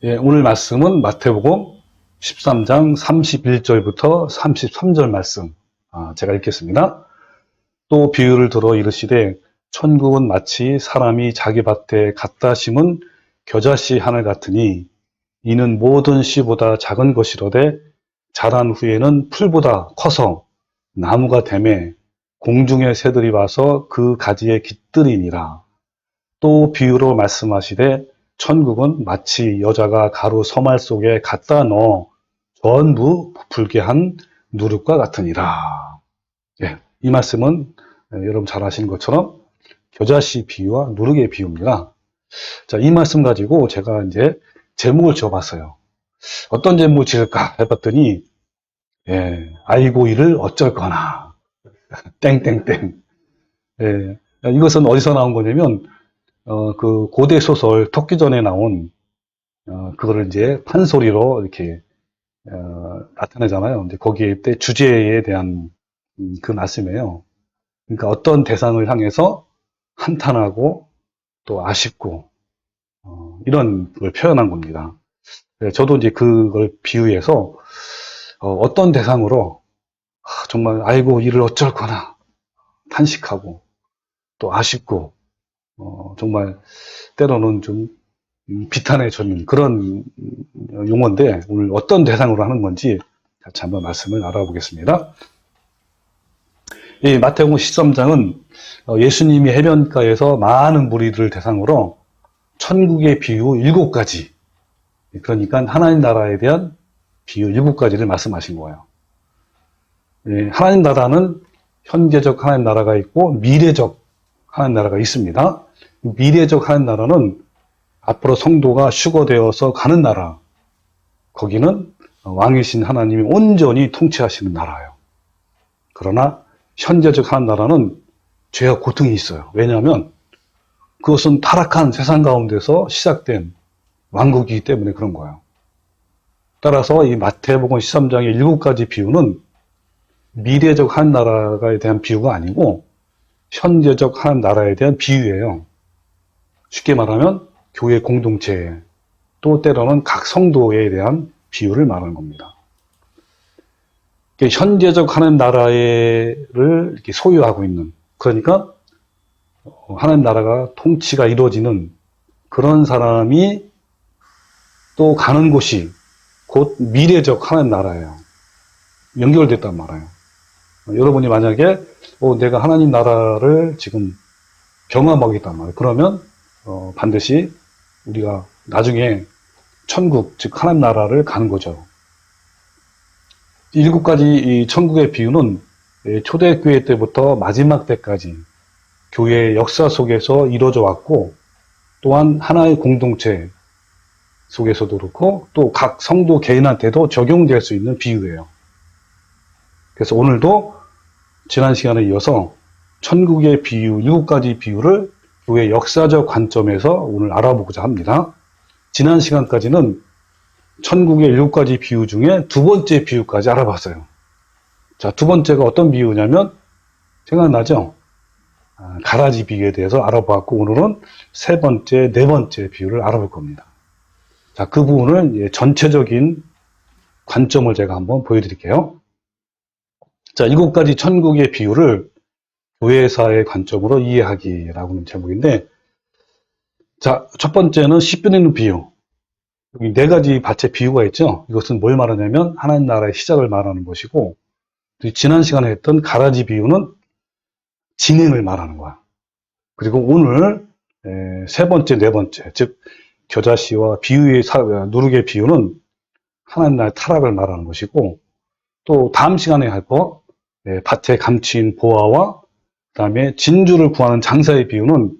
예, 오늘 말씀은 마태복음 13장 31절부터 33절 말씀, 제가 읽겠습니다. 또 비유를 들어 이르시되 천국은 마치 사람이 자기 밭에 갖다 심은 겨자씨 하늘 같으니 이는 모든 씨보다 작은 것이로되 자란 후에는 풀보다 커서 나무가 되매 공중의 새들이 와서 그 가지에 깃들이니라. 또 비유로 말씀하시되 천국은 마치 여자가 가루 서말 속에 갖다 넣어 전부 부풀게 한 누룩과 같으니라. 예, 이 말씀은 여러분 잘 아시는 것처럼 겨자씨 비유와 누룩의 비유입니다. 자, 이 말씀 가지고 제가 이제 제목을 지어봤어요. 어떤 제목을 지을까 해봤더니, 예, 아이고 이를 어쩔 거나, 땡땡땡. 예, 이것은 어디서 나온 거냐면, 그 고대 소설 토끼전에 나온, 그거를 이제 판소리로 이렇게, 나타내잖아요. 근데 거기에 때 주제에 대한 그 말씀이에요. 그러니까 어떤 대상을 향해서 한탄하고 또 아쉽고, 이런 걸 표현한 겁니다. 저도 이제 그걸 비유해서 어떤 대상으로 정말 아이고 이를 어쩔 거나 탄식하고 또 아쉽고 정말 때로는 좀 비탄해 젖는 그런 용어인데 오늘 어떤 대상으로 하는 건지 같이 한번 말씀을 알아보겠습니다. 이 마태복음 13장은 예수님이 해변가에서 많은 무리들을 대상으로 천국의 비유 7가지, 그러니까 하나님 나라에 대한 비유 7가지를 말씀하신 거예요. 하나님 나라는 현재적 하나님 나라가 있고 미래적 하나님 나라가 있습니다. 미래적 하나님 나라는 앞으로 성도가 휴거되어서 가는 나라, 거기는 왕이신 하나님이 온전히 통치하시는 나라예요. 그러나 현재적 하나님 나라는 죄와 고통이 있어요. 왜냐하면 그것은 타락한 세상 가운데서 시작된 왕국이기 때문에 그런 거예요. 따라서 이 마태복음 13장의 7가지 비유는 미래적 하나님 나라에 대한 비유가 아니고 현재적 하나님 나라에 대한 비유예요. 쉽게 말하면 교회 공동체, 또 때로는 각 성도에 대한 비유를 말하는 겁니다. 현재적 하나님 나라를 이렇게 소유하고 있는, 그러니까 하나님 나라가 통치가 이루어지는 그런 사람이 또 가는 곳이 곧 미래적 하나님 나라예요. 연결됐단 말이에요. 여러분이 만약에 내가 하나님 나라를 지금 경험하고 있단 말이에요. 그러면 반드시 우리가 나중에 천국, 즉 하나님 나라를 가는 거죠. 7가지 이 천국의 비유는 초대교회 때부터 마지막 때까지 교회의 역사 속에서 이루어져 왔고, 또한 하나의 공동체 속에서도 그렇고 또 각 성도 개인한테도 적용될 수 있는 비유예요. 그래서 오늘도 지난 시간에 이어서 천국의 비유 7가지 비유를 교회 역사적 관점에서 오늘 알아보고자 합니다. 지난 시간까지는 천국의 7가지 비유 중에 두 번째 비유까지 알아봤어요. 자, 두 번째가 어떤 비유냐면 생각나죠? 가라지 비유에 대해서 알아봤고 오늘은 세 번째, 네 번째 비유를 알아볼 겁니다. 자, 그 부분을 전체적인 관점을 제가 한번 보여드릴게요. 자, 7가지 천국의 비유를 교회사의 관점으로 이해하기라고 하는 제목인데, 자, 첫 번째는 씨 뿌리는 비유. 여기 4가지 밭의 비유가 있죠. 이것은 뭘 말하냐면 하나님 나라의 시작을 말하는 것이고, 지난 시간에 했던 가라지 비유는 진행을 말하는 거야. 그리고 오늘 세 번째, 네 번째, 즉 겨자씨와 비유의 누룩의 비유는 하나님 나라의 타락을 말하는 것이고, 또 다음 시간에 할 거 밭에 감추인 보화와 그다음에 진주를 구하는 장사의 비유는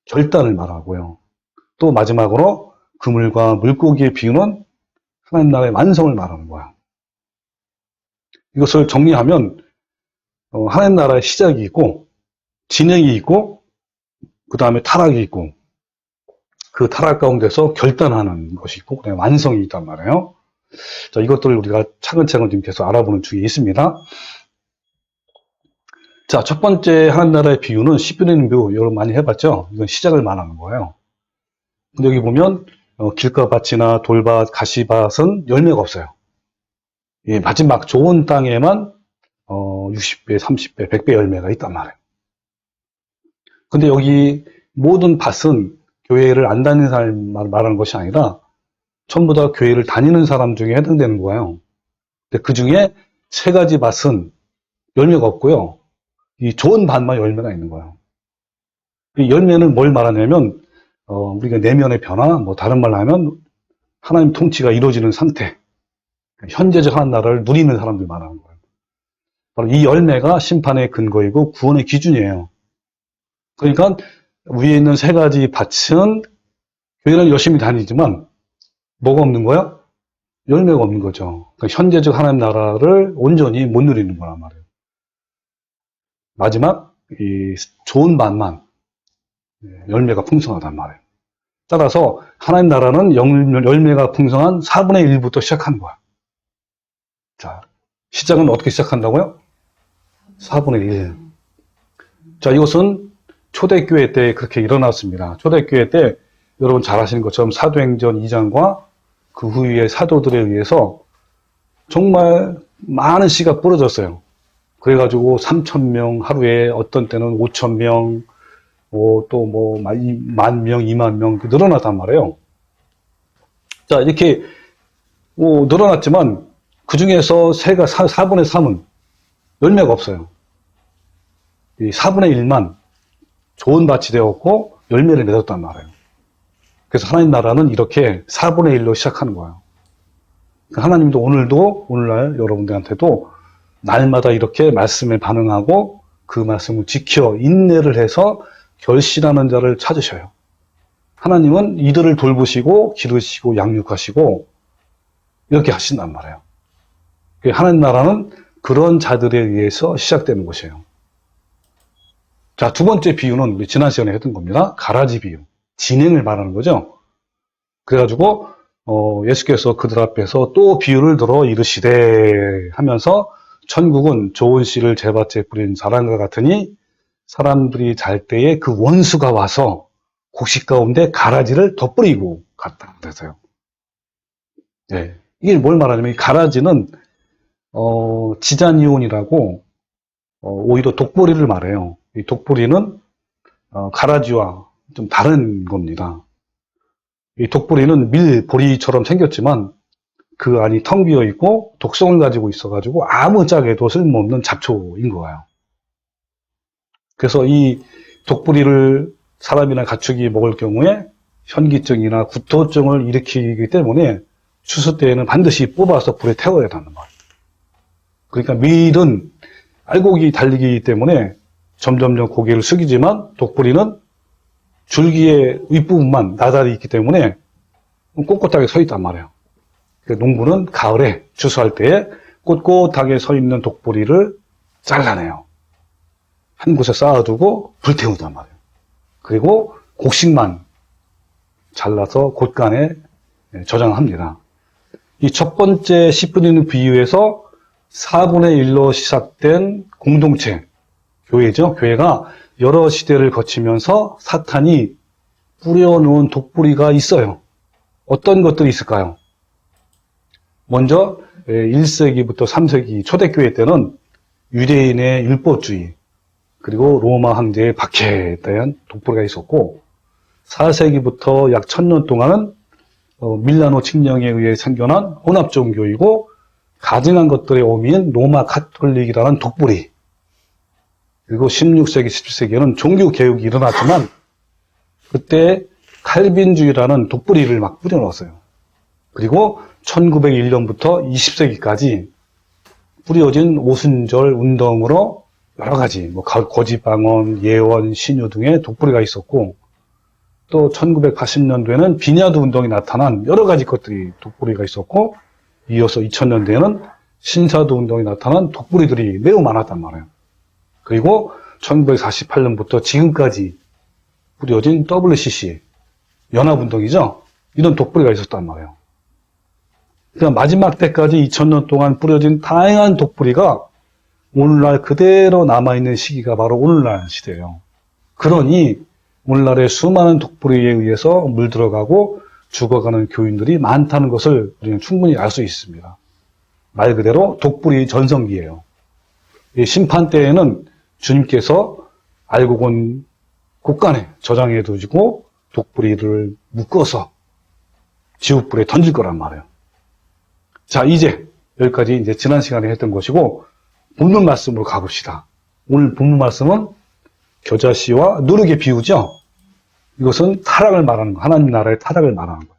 결단을 말하고요. 또 마지막으로 그물과 물고기의 비유는 하나님 나라의 완성을 말하는 거야. 이것을 정리하면 하나님 나라의 시작이 있고 진행이 있고 그 다음에 타락이 있고 그 타락 가운데서 결단하는 것이 있고 그다음에 완성이 있단 말이에요. 자, 이것들을 우리가 차근차근 지금 계속 알아보는 중에 있습니다. 자, 첫 번째 하나님 나라의 비유는 씨 뿌리는 비유, 여러분 많이 해봤죠? 이건 시작을 말하는 거예요. 근데 여기 보면 길가밭이나 돌밭, 가시밭은 열매가 없어요. 이 마지막 좋은 땅에만 60배, 30배, 100배 열매가 있단 말이에요. 근데 여기 모든 밭은 교회를 안 다니는 사람 말하는 것이 아니라 전부 다 교회를 다니는 사람 중에 해당되는 거예요. 근데 그 중에 세 가지 밭은 열매가 없고요. 이 좋은 밭만 열매가 있는 거예요. 이 열매는 뭘 말하냐면 우리가 내면의 변화, 뭐 다른 말로 하면 하나님 통치가 이루어지는 상태, 현재적 하나님 나라를 누리는 사람들 말하는 거예요. 바로 이 열매가 심판의 근거이고 구원의 기준이에요. 그러니까 위에 있는 세 가지 밭은 교회를 열심히 다니지만 뭐가 없는 거야? 열매가 없는 거죠. 그러니까 현재적 하나님 나라를 온전히 못 누리는 거란 말이에요. 마지막 이 좋은 밭만 열매가 풍성하단 말이에요. 따라서 하나님 나라는 열매가 풍성한 4분의 1부터 시작하는 거야. 자, 시작은 어떻게 시작한다고요? 4분의 1. 자, 이것은 초대교회 때 그렇게 일어났습니다. 초대교회 때 여러분 잘 아시는 것처럼 사도행전 2장과 그 후에 사도들에 의해서 정말 많은 씨가 뿌려졌어요. 그래가지고 3,000명 하루에, 어떤 때는 5,000명, 또 뭐 10,000명, 20,000명 늘어났단 말이에요. 자, 이렇게 늘어났지만 그 중에서 4분의 3은 열매가 없어요. 이 4분의 1만 좋은 밭이 되었고 열매를 맺었단 말이에요. 그래서 하나님 나라는 이렇게 4분의 1로 시작하는 거예요. 하나님도 오늘날 여러분들한테도 날마다 이렇게 말씀에 반응하고 그 말씀을 지켜 인내를 해서 결실하는 자를 찾으셔요. 하나님은 이들을 돌보시고 기르시고 양육하시고 이렇게 하신단 말이에요. 하나님 나라는 그런 자들에 의해서 시작되는 것이에요. 자, 두 번째 비유는 우리 지난 시간에 했던 겁니다. 가라지 비유. 진행을 말하는 거죠. 그래가지고 예수께서 그들 앞에서 또 비유를 들어 이르시되 하면서 천국은 좋은 씨를 제밭에 뿌린 사람과 같으니 사람들이 잘 때에 그 원수가 와서 곡식 가운데 가라지를 덧뿌리고 갔다 그래서요. 네. 이게 뭘 말하냐면 이 가라지는 지자니온이라고 오히려 독보리를 말해요. 이 독보리는 가라지와 좀 다른 겁니다. 이 독보리는 밀보리처럼 생겼지만 그 안이 텅 비어 있고 독성을 가지고 있어가지고 아무 짝에도 쓸모없는 잡초인 거예요. 그래서 이 독보리를 사람이나 가축이 먹을 경우에 현기증이나 구토증을 일으키기 때문에 추수 때에는 반드시 뽑아서 불에 태워야 하는 거예요. 그러니까 밀은 알곡이 달리기 때문에 점점점 고개를 숙이지만 독보리는 줄기의 윗부분만 나달이 있기 때문에 꼿꼿하게 서 있단 말이에요. 농부는 가을에 추수할 때에 꼿꼿하게 서 있는 독보리를 잘라내요. 한 곳에 쌓아두고 불태운단 말이에요. 그리고 곡식만 잘라서 곳간에 저장합니다. 이 첫 번째 씨 뿌리는 비유에서 4분의 1로 시작된 공동체, 교회죠. 교회가 여러 시대를 거치면서 사탄이 뿌려놓은 독뿌리가 있어요. 어떤 것들이 있을까요? 먼저 1세기부터 3세기 초대교회 때는 유대인의 율법주의, 그리고 로마 황제의 박해에 대한 독보리가 있었고 4세기부터 약 1000년 동안은 밀라노 칙령에 의해 생겨난 혼합종교이고 가증한 것들의 어미인 로마 카톨릭이라는 독보리, 그리고 16세기, 17세기에는 종교개혁이 일어났지만 그때 칼빈주의라는 독보리를 막 뿌려놓았어요. 그리고 1901년부터 20세기까지 뿌려진 오순절 운동으로 여러 가지 거짓방언, 예원, 신유 등의 독보리가 있었고 또 1980년도에는 비냐드 운동이 나타난 여러 가지 것들이 독보리가 있었고 이어서 2000년대에는 신사도 운동이 나타난 독보리들이 매우 많았단 말이에요. 그리고 1948년부터 지금까지 뿌려진 WCC, 연합운동이죠. 이런 독보리가 있었단 말이에요. 그러니까 마지막 때까지 2000년 동안 뿌려진 다양한 독보리가 오늘날 그대로 남아있는 시기가 바로 오늘날 시대예요. 그러니 오늘날의 수많은 독보리에 의해서 물들어가고 죽어가는 교인들이 많다는 것을 우리는 충분히 알 수 있습니다. 말 그대로 독불이 전성기예요. 이 심판 때에는 주님께서 알고 본 곳간에 저장해 두시고 독불이를 묶어서 지옥불에 던질 거란 말이에요. 자, 이제 여기까지 이제 지난 시간에 했던 것이고 본문 말씀으로 가봅시다. 오늘 본문 말씀은 겨자씨와 누룩의 비유죠. 이것은 타락을 말하는 거, 하나님 나라의 타락을 말하는 거예요.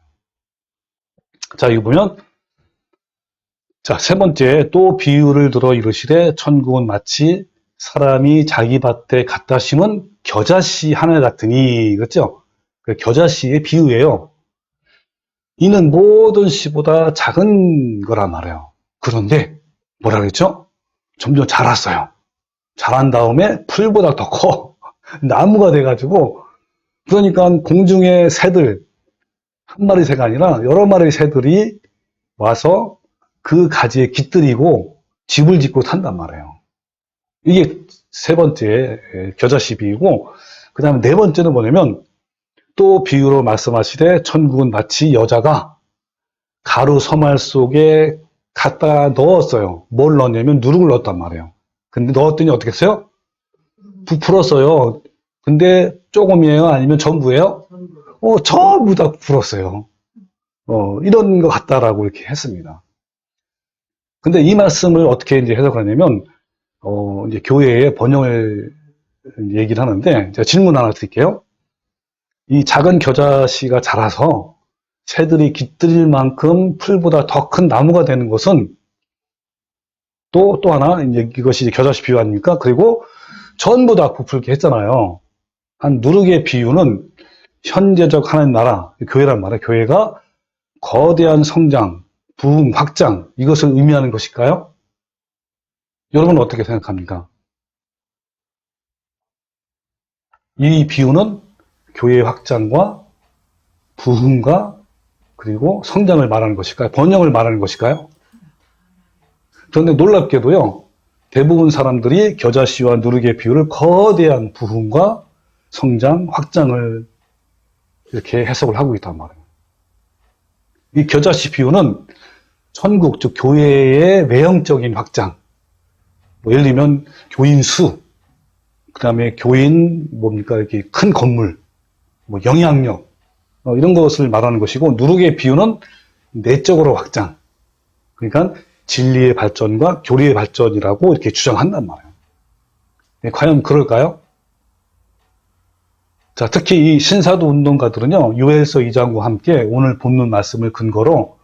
자, 이거 보면 자, 세 번째, 또 비유를 들어 이르시되 천국은 마치 사람이 자기 밭에 갖다 심은 겨자씨 하나 같으니, 그렇죠? 그 겨자씨의 비유예요. 이는 모든 씨보다 작은 거란 말이에요. 그런데 뭐라 그랬죠? 점점 자랐어요. 자란 다음에 풀보다 더 커. 나무가 돼가지고, 그러니까 공중의 새들, 한 마리 새가 아니라 여러 마리 새들이 와서 그 가지에 깃들이고 집을 짓고 산단 말이에요. 이게 세 번째 겨자씨 비유고, 그 다음에 네 번째는 뭐냐면 또 비유로 말씀하시되 천국은 마치 여자가 가루 서말 속에 갖다 넣었어요. 뭘 넣었냐면 누룩을 넣었단 말이에요. 근데 넣었더니 어떻게 했어요? 부풀었어요. 근데 조금이에요? 아니면 전부예요? 전부 다 부풀었어요. 이런 것 같다라고 이렇게 했습니다. 근데 이 말씀을 어떻게 이제 해석하냐면, 이제 교회의 번영을 얘기를 하는데, 제가 질문 하나 드릴게요. 이 작은 겨자씨가 자라서 새들이 깃들일 만큼 풀보다 더 큰 나무가 되는 것은 또 하나, 이제 이것이 겨자씨 비유 아닙니까? 그리고 전부 다 부풀게 했잖아요. 한 누룩의 비유는 현재적 하나님 나라, 교회란 말이에요. 교회가 거대한 성장, 부흥, 확장, 이것을 의미하는 것일까요? 여러분은 어떻게 생각합니까? 이 비유는 교회의 확장과 부흥과 그리고 성장을 말하는 것일까요? 번영을 말하는 것일까요? 그런데 놀랍게도요, 대부분 사람들이 겨자씨와 누룩의 비유를 거대한 부흥과 성장, 확장을 이렇게 해석을 하고 있단 말이에요. 이 겨자씨 비유는 천국, 즉 교회의 외형적인 확장, 예를 들면 교인 수, 그 다음에 교인 뭡니까 이렇게 큰 건물, 영향력 이런 것을 말하는 것이고, 누룩의 비유는 내적으로 확장, 그러니까 진리의 발전과 교리의 발전이라고 이렇게 주장한단 말이에요. 네, 과연 그럴까요? 자, 특히 이 신사도 운동가들은요, 요엘서 2장과 함께 오늘 본문 말씀을 근거로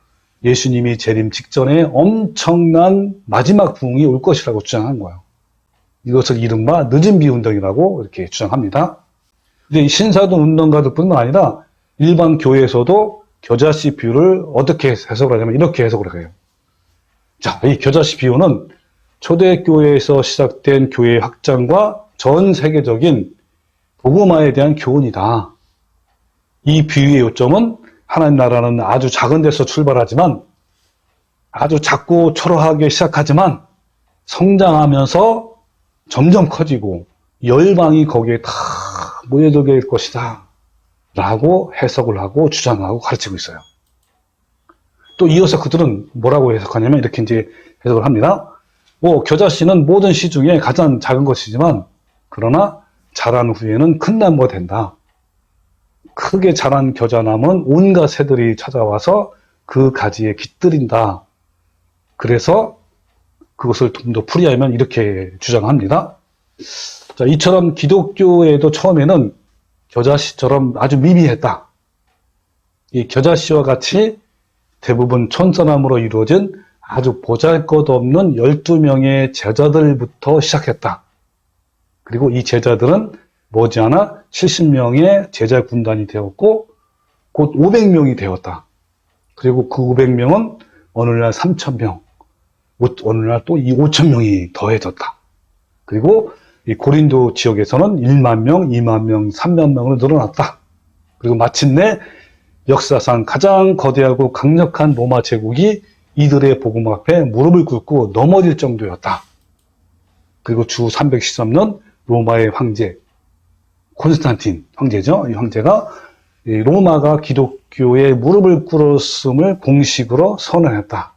예수님이 재림 직전에 엄청난 마지막 부흥이 올 것이라고 주장한 거예요. 이것을 이른바 늦은 비 운동이라고 이렇게 주장합니다. 근데 이 신사도 운동가들뿐만 아니라 일반 교회에서도 겨자씨 비유를 어떻게 해석을 하냐면 이렇게 해석을 해요. 자, 이 겨자씨 비유는 초대교회에서 시작된 교회의 확장과 전 세계적인 복음화에 대한 교훈이다. 이 비유의 요점은 하나님 나라는 아주 작은 데서 출발하지만 아주 작고 초라하게 시작하지만 성장하면서 점점 커지고 열방이 거기에 다 모여들게 될 것이다 라고 해석을 하고 주장하고 가르치고 있어요. 또 이어서 그들은 뭐라고 해석하냐면 이렇게 이제 해석을 합니다. 겨자씨는 모든 씨 중에 가장 작은 것이지만 그러나 자란 후에는 큰 나무가 된다. 크게 자란 겨자나무는 온갖 새들이 찾아와서 그 가지에 깃들인다. 그래서 그것을 좀 더 풀이하면 이렇게 주장합니다. 자, 이처럼 기독교에도 처음에는 겨자씨처럼 아주 미미했다. 이 겨자씨와 같이 대부분 천사나무로 이루어진 아주 보잘것없는 12명의 제자들부터 시작했다. 그리고 이 제자들은 머지않아 70명의 제자 군단이 되었고 곧 500명이 되었다. 그리고 그 500명은 어느 날 3,000명, 어느 날 또 이 5,000명이 더해졌다. 그리고 이 고린도 지역에서는 1만 명, 2만 명, 3만 명으로 늘어났다. 그리고 마침내 역사상 가장 거대하고 강력한 로마 제국이 이들의 복음 앞에 무릎을 꿇고 넘어질 정도였다. 그리고 주 313년 로마의 황제 콘스탄틴 황제죠. 이 황제가 이 로마가 기독교의 무릎을 꿇었음을 공식으로 선언했다.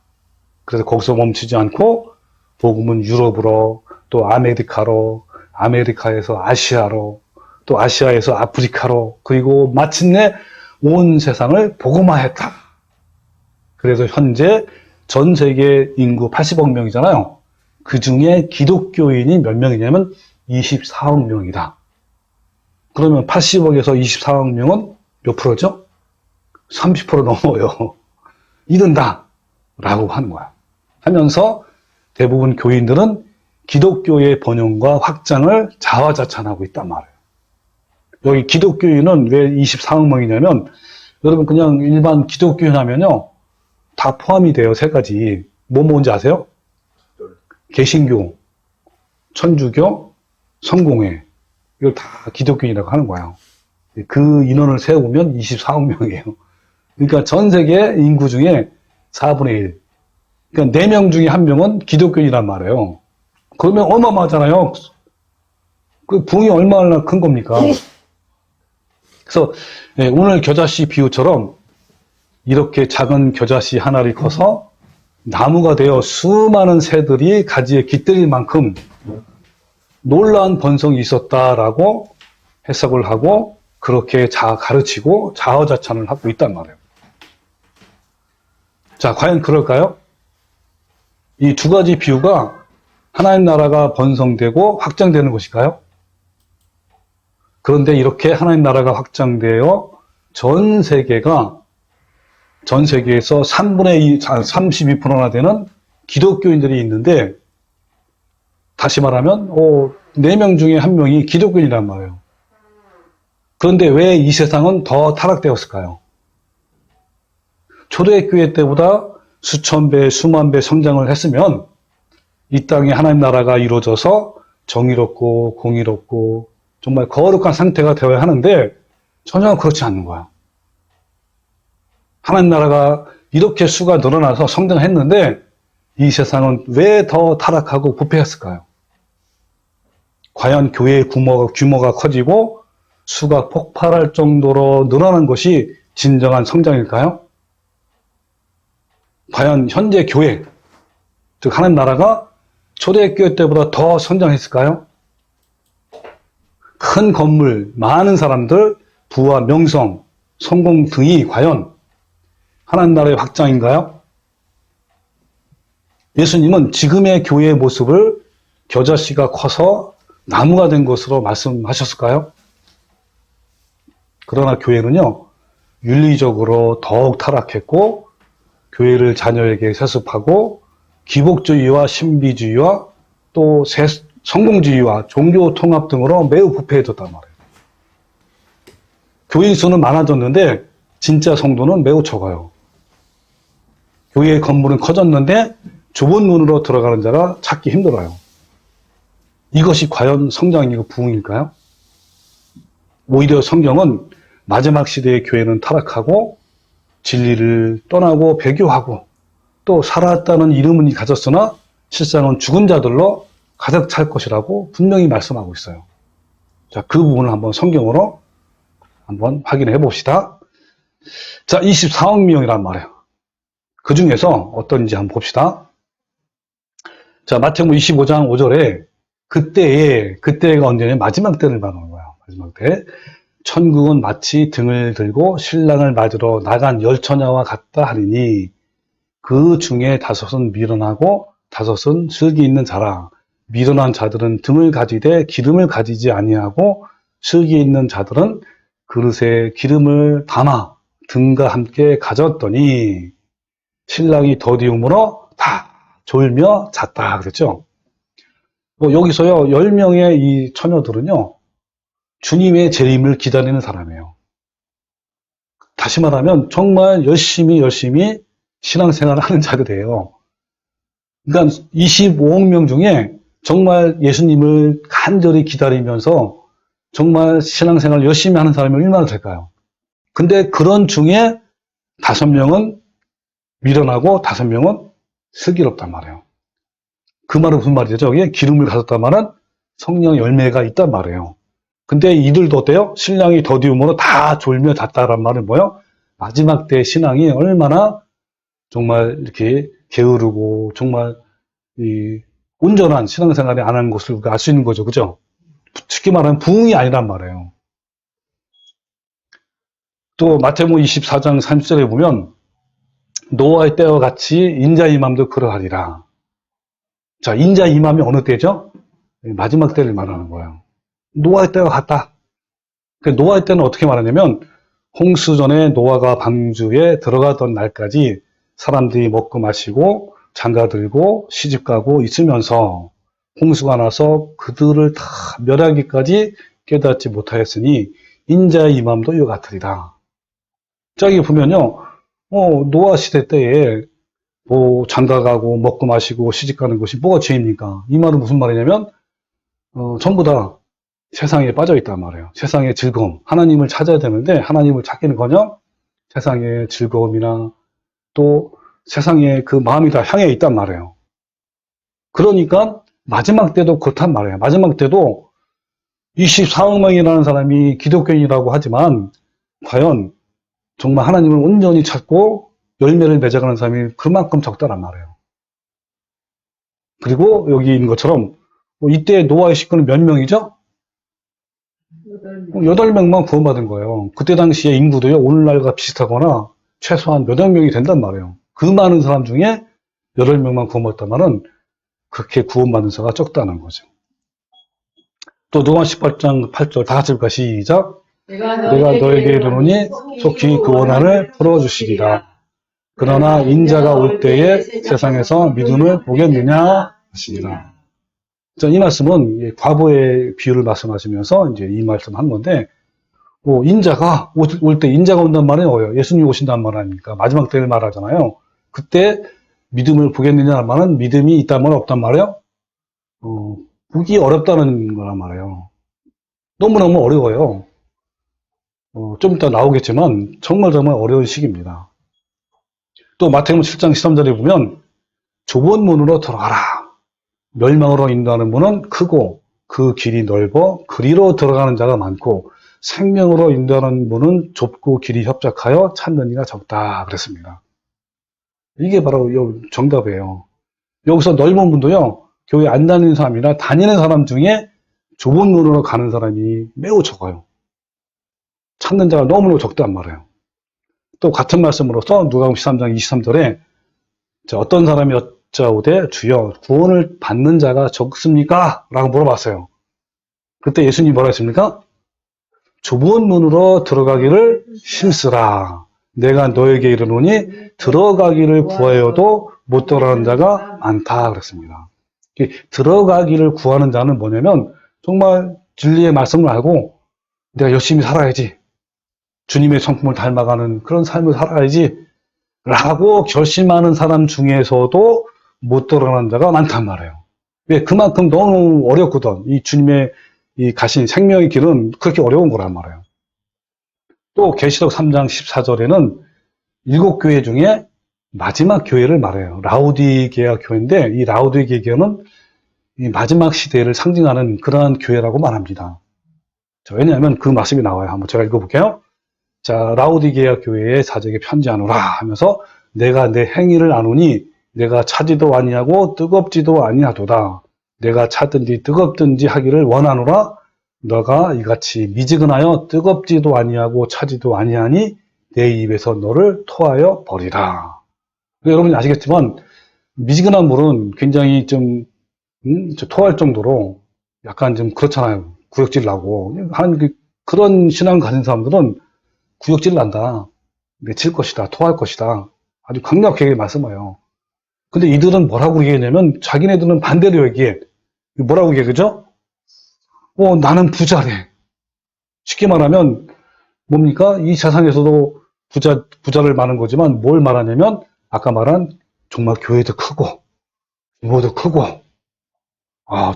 그래서 거기서 멈추지 않고 복음은 유럽으로, 또 아메리카로, 아메리카에서 아시아로, 또 아시아에서 아프리카로, 그리고 마침내 온 세상을 복음화했다. 그래서 현재 전 세계 인구 80억 명이잖아요. 그 중에 기독교인이 몇 명이냐면 24억 명이다. 그러면 80억에서 24억 명은 몇 프로죠? 30% 넘어요. 이른다. 라고 하는 거야. 하면서 대부분 교인들은 기독교의 번영과 확장을 자화자찬하고 있단 말이에요. 여기 기독교인은 왜 24억 명이냐면, 여러분 그냥 일반 기독교인 하면요, 다 포함이 돼요. 세 가지. 뭐 뭔지 아세요? 개신교, 천주교, 성공회. 이걸 다 기독교인이라고 하는 거예요. 그 인원을 세우면 24억 명이에요. 그러니까 전 세계 인구 중에 4분의 1. 그러니까 4명 중에 1명은 기독교인이란 말이에요. 그러면 어마어마하잖아요. 그 부흥이 얼마나 큰 겁니까? 그래서 오늘 겨자씨 비유처럼 이렇게 작은 겨자씨 하나를 커서 나무가 되어 수많은 새들이 가지에 깃들일 만큼 놀라운 번성이 있었다라고 해석을 하고 그렇게 가르치고 자화자찬을 하고 있단 말이에요. 자, 과연 그럴까요? 이 두 가지 비유가 하나님 나라가 번성되고 확장되는 것일까요? 그런데 이렇게 하나님 나라가 확장되어 전 세계에서 32%나 되는 기독교인들이 있는데, 다시 말하면 4명 중에 1명이 기독교인이란 말이에요. 그런데 왜 이 세상은 더 타락되었을까요? 초대교회 때보다 수천 배, 수만 배 성장을 했으면 이 땅에 하나님 나라가 이루어져서 정의롭고 공의롭고 정말 거룩한 상태가 되어야 하는데 전혀 그렇지 않는 거야. 하나님 나라가 이렇게 수가 늘어나서 성장했는데 이 세상은 왜 더 타락하고 부패했을까요? 과연 교회의 규모가 커지고 수가 폭발할 정도로 늘어난 것이 진정한 성장일까요? 과연 현재 교회, 즉 하나님 나라가 초대교회 때보다 더 성장했을까요? 큰 건물, 많은 사람들, 부와 명성, 성공 등이 과연 하나님 나라의 확장인가요? 예수님은 지금의 교회의 모습을 겨자씨가 커서 나무가 된 것으로 말씀하셨을까요? 그러나 교회는요, 윤리적으로 더욱 타락했고 교회를 자녀에게 세습하고 기복주의와 신비주의와 또 성공주의와 종교 통합 등으로 매우 부패해졌단 말이에요. 교인 수는 많아졌는데 진짜 성도는 매우 적어요. 교회의 건물은 커졌는데 좁은 문으로 들어가는 자가 찾기 힘들어요. 이것이 과연 성장이고 부흥일까요? 오히려 성경은 마지막 시대의 교회는 타락하고 진리를 떠나고 배교하고 또 살아왔다는 이름은 가졌으나 실상은 죽은 자들로 가득 찰 것이라고 분명히 말씀하고 있어요. 자, 그 부분을 한번 성경으로 한번 확인해 봅시다. 자, 24억 명이란 말이에요. 그 중에서 어떤지 한번 봅시다. 자, 마태복음 25장 5절에 그때가 언제냐면 마지막 때를 말하는 거예요. 마지막 때. 천국은 마치 등을 들고 신랑을 맞으러 나간 열처녀와 같다 하리니 그 중에 5은 미련하고 5은 슬기 있는 자라. 미련한 자들은 등을 가지되 기름을 가지지 아니하고 슬기 있는 자들은 그릇에 기름을 담아 등과 함께 가졌더니 신랑이 더디움으로 다 졸며 잤다 그랬죠. 여기서요 10명의 이 처녀들은요 주님의 재림을 기다리는 사람이에요. 다시 말하면 정말 열심히 신앙생활을 하는 자들이에요. 그러니까 25억 명 중에 정말 예수님을 간절히 기다리면서 정말 신앙생활을 열심히 하는 사람이 얼마나 될까요? 근데 그런 중에 5명은 미련하고 5명은 슬기롭단 말이에요. 그 말은 무슨 말이죠? 여기에 기름을 가졌단 말은 성령 열매가 있단 말이에요. 근데 이들도 어때요? 신랑이 더디움으로 다 졸며 잤다란 말은 뭐예요? 마지막 때 신앙이 얼마나 정말 이렇게 게으르고 정말 이 온전한 신앙생활이 안 하는 것을 알 수 있는 거죠. 그죠? 쉽게 말하면 부흥이 아니란 말이에요. 또 마태복음 24장 30절에 보면 노아의 때와 같이 인자 임함도 그러하리라. 자, 인자 임함이 어느 때죠? 마지막 때를 말하는 거예요. 노아의 때와 같다. 노아의 때는 어떻게 말하냐면 홍수 전에 노아가 방주에 들어가던 날까지 사람들이 먹고 마시고 장가들고 시집가고 있으면서 홍수가 나서 그들을 다 멸하기까지 깨닫지 못하였으니 인자의 임함도 이와 같으리라. 저기 보면요, 노아 시대 때에 뭐 장가가고 먹고 마시고 시집가는 것이 뭐가 죄입니까? 이 말은 무슨 말이냐면 전부 다 세상에 빠져 있단 말이에요. 세상의 즐거움, 하나님을 찾아야 되는데 하나님을 찾기는커녕 세상의 즐거움이나 또 세상의 그 마음이 다 향해 있단 말이에요. 그러니까 마지막 때도 그렇단 말이에요. 마지막 때도 24억 명이라는 사람이 기독교인이라고 하지만 과연 정말 하나님을 온전히 찾고 열매를 맺어가는 사람이 그만큼 적다란 말이에요. 그리고 여기 있는 것처럼 이때 노아의 식구는 몇 명이죠? 8명만 구원받은 거예요. 그때 당시에 인구도요, 오늘날과 비슷하거나 최소한 몇억 명이 된단 말이에요. 그 많은 사람 중에 8명만 구원받다면은 그렇게 구원받는 자가 적다는 거죠. 또 누가 18장 8절 다 같이 볼까? 시작. 내가 너에게 이르노니 속히 그 원한을 풀어주시리라. 그러나 인자가 올 때에 세상에서 믿음을 보겠느냐 하시니라. 이 말씀은 과거의 비유를 말씀하시면서 이제 이 말씀 한 건데, 인자가 올 때 인자가 온단 말은 뭐예요? 예수님이 오신다는 말 아닙니까? 마지막 때를 말하잖아요. 그때 믿음을 보겠느냐는 말은 믿음이 있단 말 없단 말이에요? 보기 어렵다는 거란 말이에요. 너무너무 어려워요. 좀 이따 나오겠지만 정말 어려운 시기입니다. 또 마태복음 7장 13절에 보면 좁은 문으로 들어가라. 멸망으로 인도하는 문은 크고 그 길이 넓어 그리로 들어가는 자가 많고 생명으로 인도하는 문은 좁고 길이 협착하여 찾는 이가 적다 그랬습니다. 이게 바로 정답이에요. 여기서 넓은 문도요, 교회 안 다니는 사람이나 다니는 사람 중에 좁은 문으로 가는 사람이 매우 적어요. 찾는 자가 너무너무 적단 말이에요. 또 같은 말씀으로서 누가복음 13장 23절에 어떤 사람이 여짜오되 주여 구원을 받는 자가 적습니까? 라고 물어봤어요. 그때 예수님이 뭐라 했습니까? 좁은 문으로 들어가기를 힘쓰라. 내가 너에게 이르노니 들어가기를 구하여도 못 들어가는 자가 많다 그랬습니다. 들어가기를 구하는 자는 뭐냐면 정말 진리의 말씀을 알고 내가 열심히 살아야지, 주님의 성품을 닮아가는 그런 삶을 살아야지 라고 결심하는 사람 중에서도 못 들어가는 자가 많단 말이에요. 왜? 그만큼 너무 어렵거든. 이 주님의 이 가신 생명의 길은 그렇게 어려운 거란 말이에요. 또 계시록 3장 14절에는 7교회 중에 마지막 교회를 말해요. 라우디게아 교회인데 이 라우디게아 교회는 이 마지막 시대를 상징하는 그러한 교회라고 말합니다. 왜냐하면 그 말씀이 나와요. 한번 제가 읽어볼게요. 자, 라우디게아 교회에 사적에 편지하노라 하면서 내가 내 행위를 아노니 내가 차지도 아니하고 뜨겁지도 아니하도다. 내가 차든지 뜨겁든지 하기를 원하노라. 너가 이같이 미지근하여 뜨겁지도 아니하고 차지도 아니하니 내 입에서 너를 토하여 버리라. 여러분이 아시겠지만 미지근한 물은 굉장히 좀 토할 정도로 약간 좀 그렇잖아요. 구역질 나고 그런 신앙을 가진 사람들은 구역질 난다, 맺힐 것이다, 토할 것이다, 아주 강력하게 말씀해요. 근데 이들은 뭐라고 얘기하냐면 자기네들은 반대로 얘기해. 뭐라고 얘기하죠? 나는 부자래. 쉽게 말하면 뭡니까? 이 세상에서도 부자를 말하는 거지만 뭘 말하냐면 아까 말한 정말 교회도 크고 규모도 크고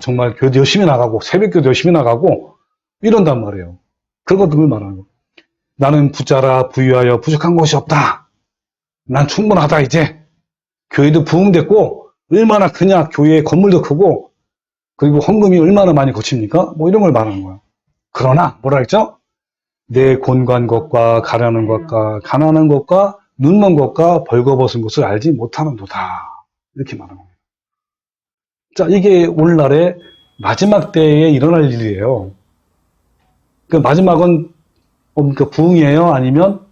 정말 교회도 열심히 나가고 새벽교도 열심히 나가고 이런단 말이에요. 그런 것들을 말하는 거예요. 나는 부자라 부유하여 부족한 것이 없다. 난 충분하다 이제. 교회도 부흥됐고 얼마나 크냐. 교회의 건물도 크고 그리고 헌금이 얼마나 많이 거칩니까? 이런 걸 말하는 거예요. 그러나 뭐라 했죠? 내 곤고한 것과 가련한 것과 가난한 것과 눈먼 것과 벌거벗은 것을 알지 못하는도다. 이렇게 말하는 겁니다. 자, 이게 오늘날의 마지막 때에 일어날 일이에요. 그 마지막은 그 부흥이에요? 아니면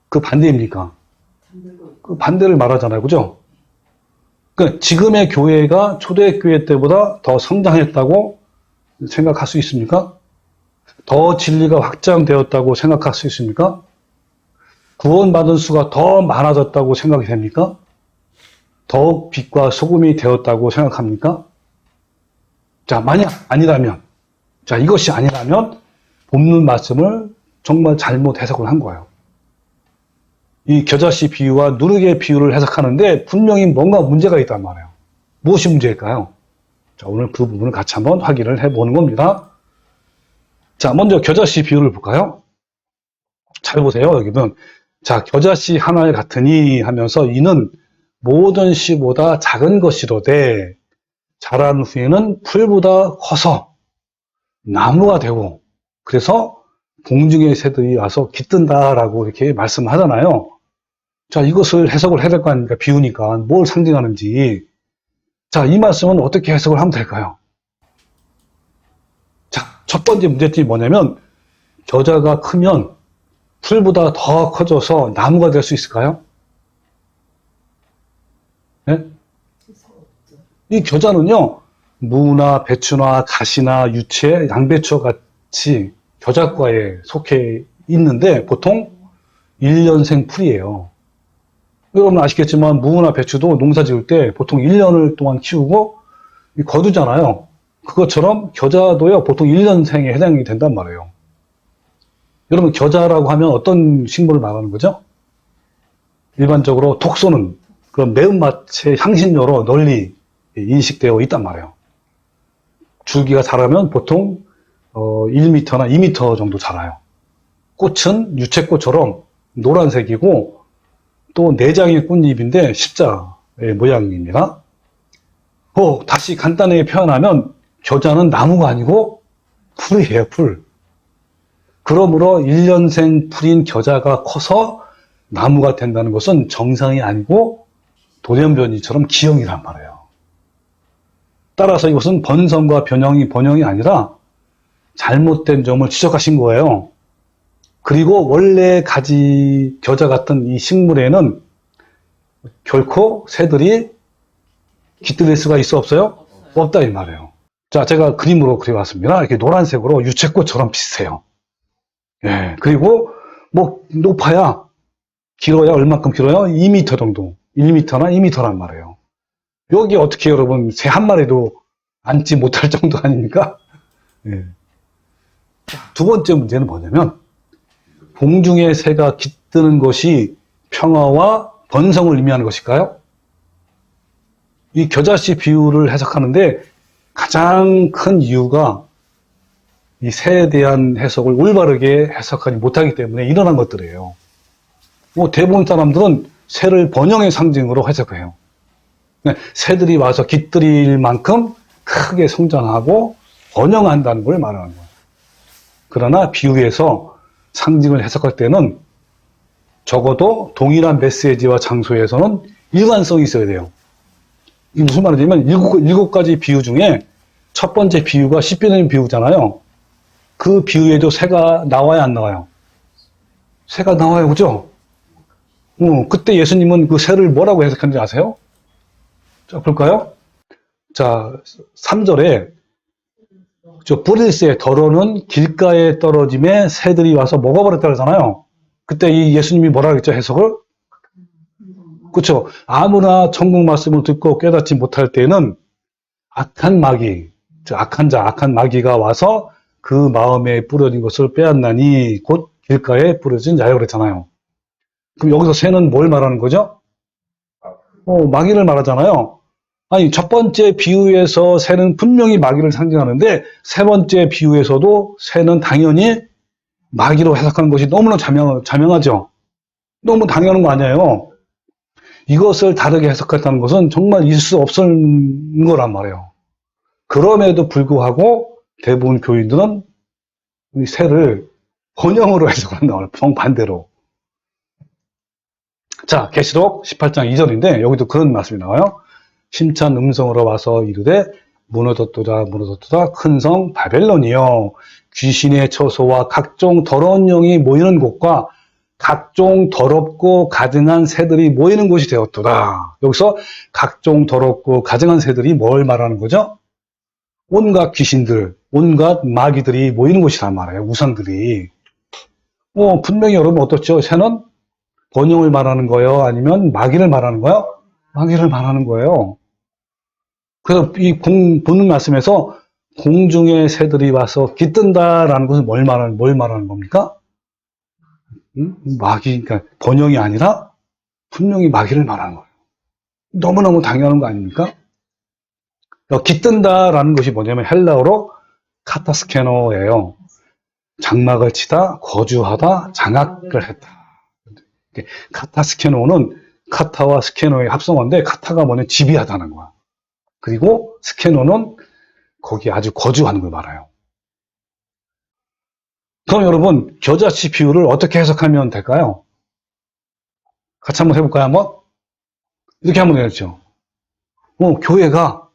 그 반대입니까? 그 반대를 말하잖아요. 그죠? 그 지금의 교회가 초대교회 때보다 더 성장했다고 생각할 수 있습니까? 더 진리가 확장되었다고 생각할 수 있습니까? 구원받은 수가 더 많아졌다고 생각이 됩니까? 더욱 빛과 소금이 되었다고 생각합니까? 자, 만약 아니라면, 자, 이것이 아니라면 본문 말씀을 정말 잘못 해석을 한 거예요. 이 겨자씨 비유와 누르개 비유를 해석하는데 분명히 뭔가 문제가 있단 말이에요. 무엇이 문제일까요? 자, 오늘 그 부분을 같이 한번 확인을 해보는 겁니다. 자, 먼저 겨자씨 비유를 볼까요? 잘 보세요, 여기는. 자, 겨자씨 하나에 같으니 하면서 이는 모든 씨보다 작은 것이로되 자란 후에는 풀보다 커서 나무가 되고 그래서 공중의 새들이 와서 깃든다라고 이렇게 말씀하잖아요. 자, 이것을 해석을 해야 될 거 아닙니까? 비유니까 뭘 상징하는지. 자, 이 말씀은 어떻게 해석을 하면 될까요? 자, 첫 번째 문제점이 뭐냐면 겨자가 크면 풀보다 더 커져서 나무가 될 수 있을까요? 네? 이 겨자는요, 무나 배추나 가시나 유채, 양배추와 같이 겨자과에 속해 있는데 보통 1년생 풀이에요. 여러분 아시겠지만 무나 배추도 농사 지을 때 보통 1년을 동안 키우고 거두잖아요. 그것처럼 겨자도요, 보통 1년생에 해당이 된단 말이에요. 여러분 겨자라고 하면 어떤 식물을 말하는 거죠? 일반적으로 독 쏘는 그런 매운맛의 향신료로 널리 인식되어 있단 말이에요. 줄기가 자라면 보통 1m나 2m 정도 자라요. 꽃은 유채꽃처럼 노란색이고 또 내장의 꽃잎인데 십자의 모양입니다. 다시 간단하게 표현하면 겨자는 나무가 아니고 풀이에요, 풀. 그러므로 1년생 풀인 겨자가 커서 나무가 된다는 것은 정상이 아니고 돌연변이처럼 기형이란 말이에요. 따라서 이것은 번성과 번영이 아니라 잘못된 점을 지적하신 거예요. 그리고 원래 가지 겨자 같은 이 식물에는 결코 새들이 깃들일 수가 있어 없어요? 없다 이 말이에요. 자, 제가 그림으로 그려왔습니다. 이렇게 노란색으로 유채꽃처럼 비슷해요. 예, 그리고 뭐 높아야 길어야 얼마큼 길어요? 2m 정도. 1m나 2m란 말이에요. 여기 어떻게 여러분 새 한 마리도 앉지 못할 정도 아닙니까? 예. 두 번째 문제는 뭐냐면 공중의 새가 깃드는 것이 평화와 번성을 의미하는 것일까요? 이 겨자씨 비유를 해석하는데 가장 큰 이유가 이 새에 대한 해석을 올바르게 해석하지 못하기 때문에 일어난 것들이에요. 대부분 사람들은 새를 번영의 상징으로 해석해요. 새들이 와서 깃들일 만큼 크게 성장하고 번영한다는 걸 말하는 거예요. 그러나 비유에서 상징을 해석할 때는 적어도 동일한 메시지와 장소에서는 일관성이 있어야 돼요. 이게 무슨 말이냐면 일곱 가지 비유 중에 첫 번째 비유가 씨뼈는 비유잖아요. 그 비유에도 새가 나와야 안 나와요? 새가 나와요, 그죠? 그때 예수님은 그 새를 뭐라고 해석했는지 아세요? 자, 볼까요? 자, 3절에 뿌릴 새 덜어는 길가에 떨어짐에 새들이 와서 먹어버렸다 그러잖아요. 그때 이 예수님이 뭐라고 했죠, 해석을? 그렇죠. 아무나 천국 말씀을 듣고 깨닫지 못할 때는 악한 마귀, 악한 자, 악한 마귀가 와서 그 마음에 뿌려진 것을 빼앗나니 곧 길가에 뿌려진 자여 그랬잖아요. 그럼 여기서 새는 뭘 말하는 거죠? 마귀를 말하잖아요. 아니, 첫 번째 비유에서 새는 분명히 마귀를 상징하는데 세 번째 비유에서도 새는 당연히 마귀로 해석하는 것이 너무나 자명하죠. 너무 당연한 거 아니에요. 이것을 다르게 해석했다는 것은 정말 있을 수 없는 거란 말이에요. 그럼에도 불구하고 대부분 교인들은 이 새를 번영으로 해석한다. 정반대로. 자, 계시록 18장 2절인데 여기도 그런 말씀이 나와요. 심찬 음성으로 와서 이르되 무너졌도다 무너졌도다 큰 성 바벨론이여 귀신의 처소와 각종 더러운 영이 모이는 곳과 각종 더럽고 가증한 새들이 모이는 곳이 되었도다. 여기서 각종 더럽고 가증한 새들이 뭘 말하는 거죠? 온갖 귀신들, 온갖 마귀들이 모이는 곳이란 말이에요. 우상들이. 분명히 여러분 어떻죠? 새는 번영을 말하는 거예요? 아니면 마귀를 말하는 거예요? 마귀를 말하는 거예요. 그래서 이 본문 말씀에서 공중의 새들이 와서 깃든다라는 것은 뭘 말하는 겁니까? 마귀, 그러니까 번영이 아니라 분명히 마귀를 말하는 거예요. 너무너무 당연한 거 아닙니까? 깃든다라는 것이 뭐냐면 헬라어로 카타스케노예요. 장막을 치다, 거주하다, 장악을 했다. 카타스케노는 카타와 스케노의 합성어인데 카타가 뭐냐면 지배하다는 거야. 그리고 스케노는 거기 아주 거주하는 걸 말해요. 그럼 여러분 겨자씨 비유를 어떻게 해석하면 될까요? 같이 한번 해볼까요? 한번? 이렇게 한번 해야죠. 교회가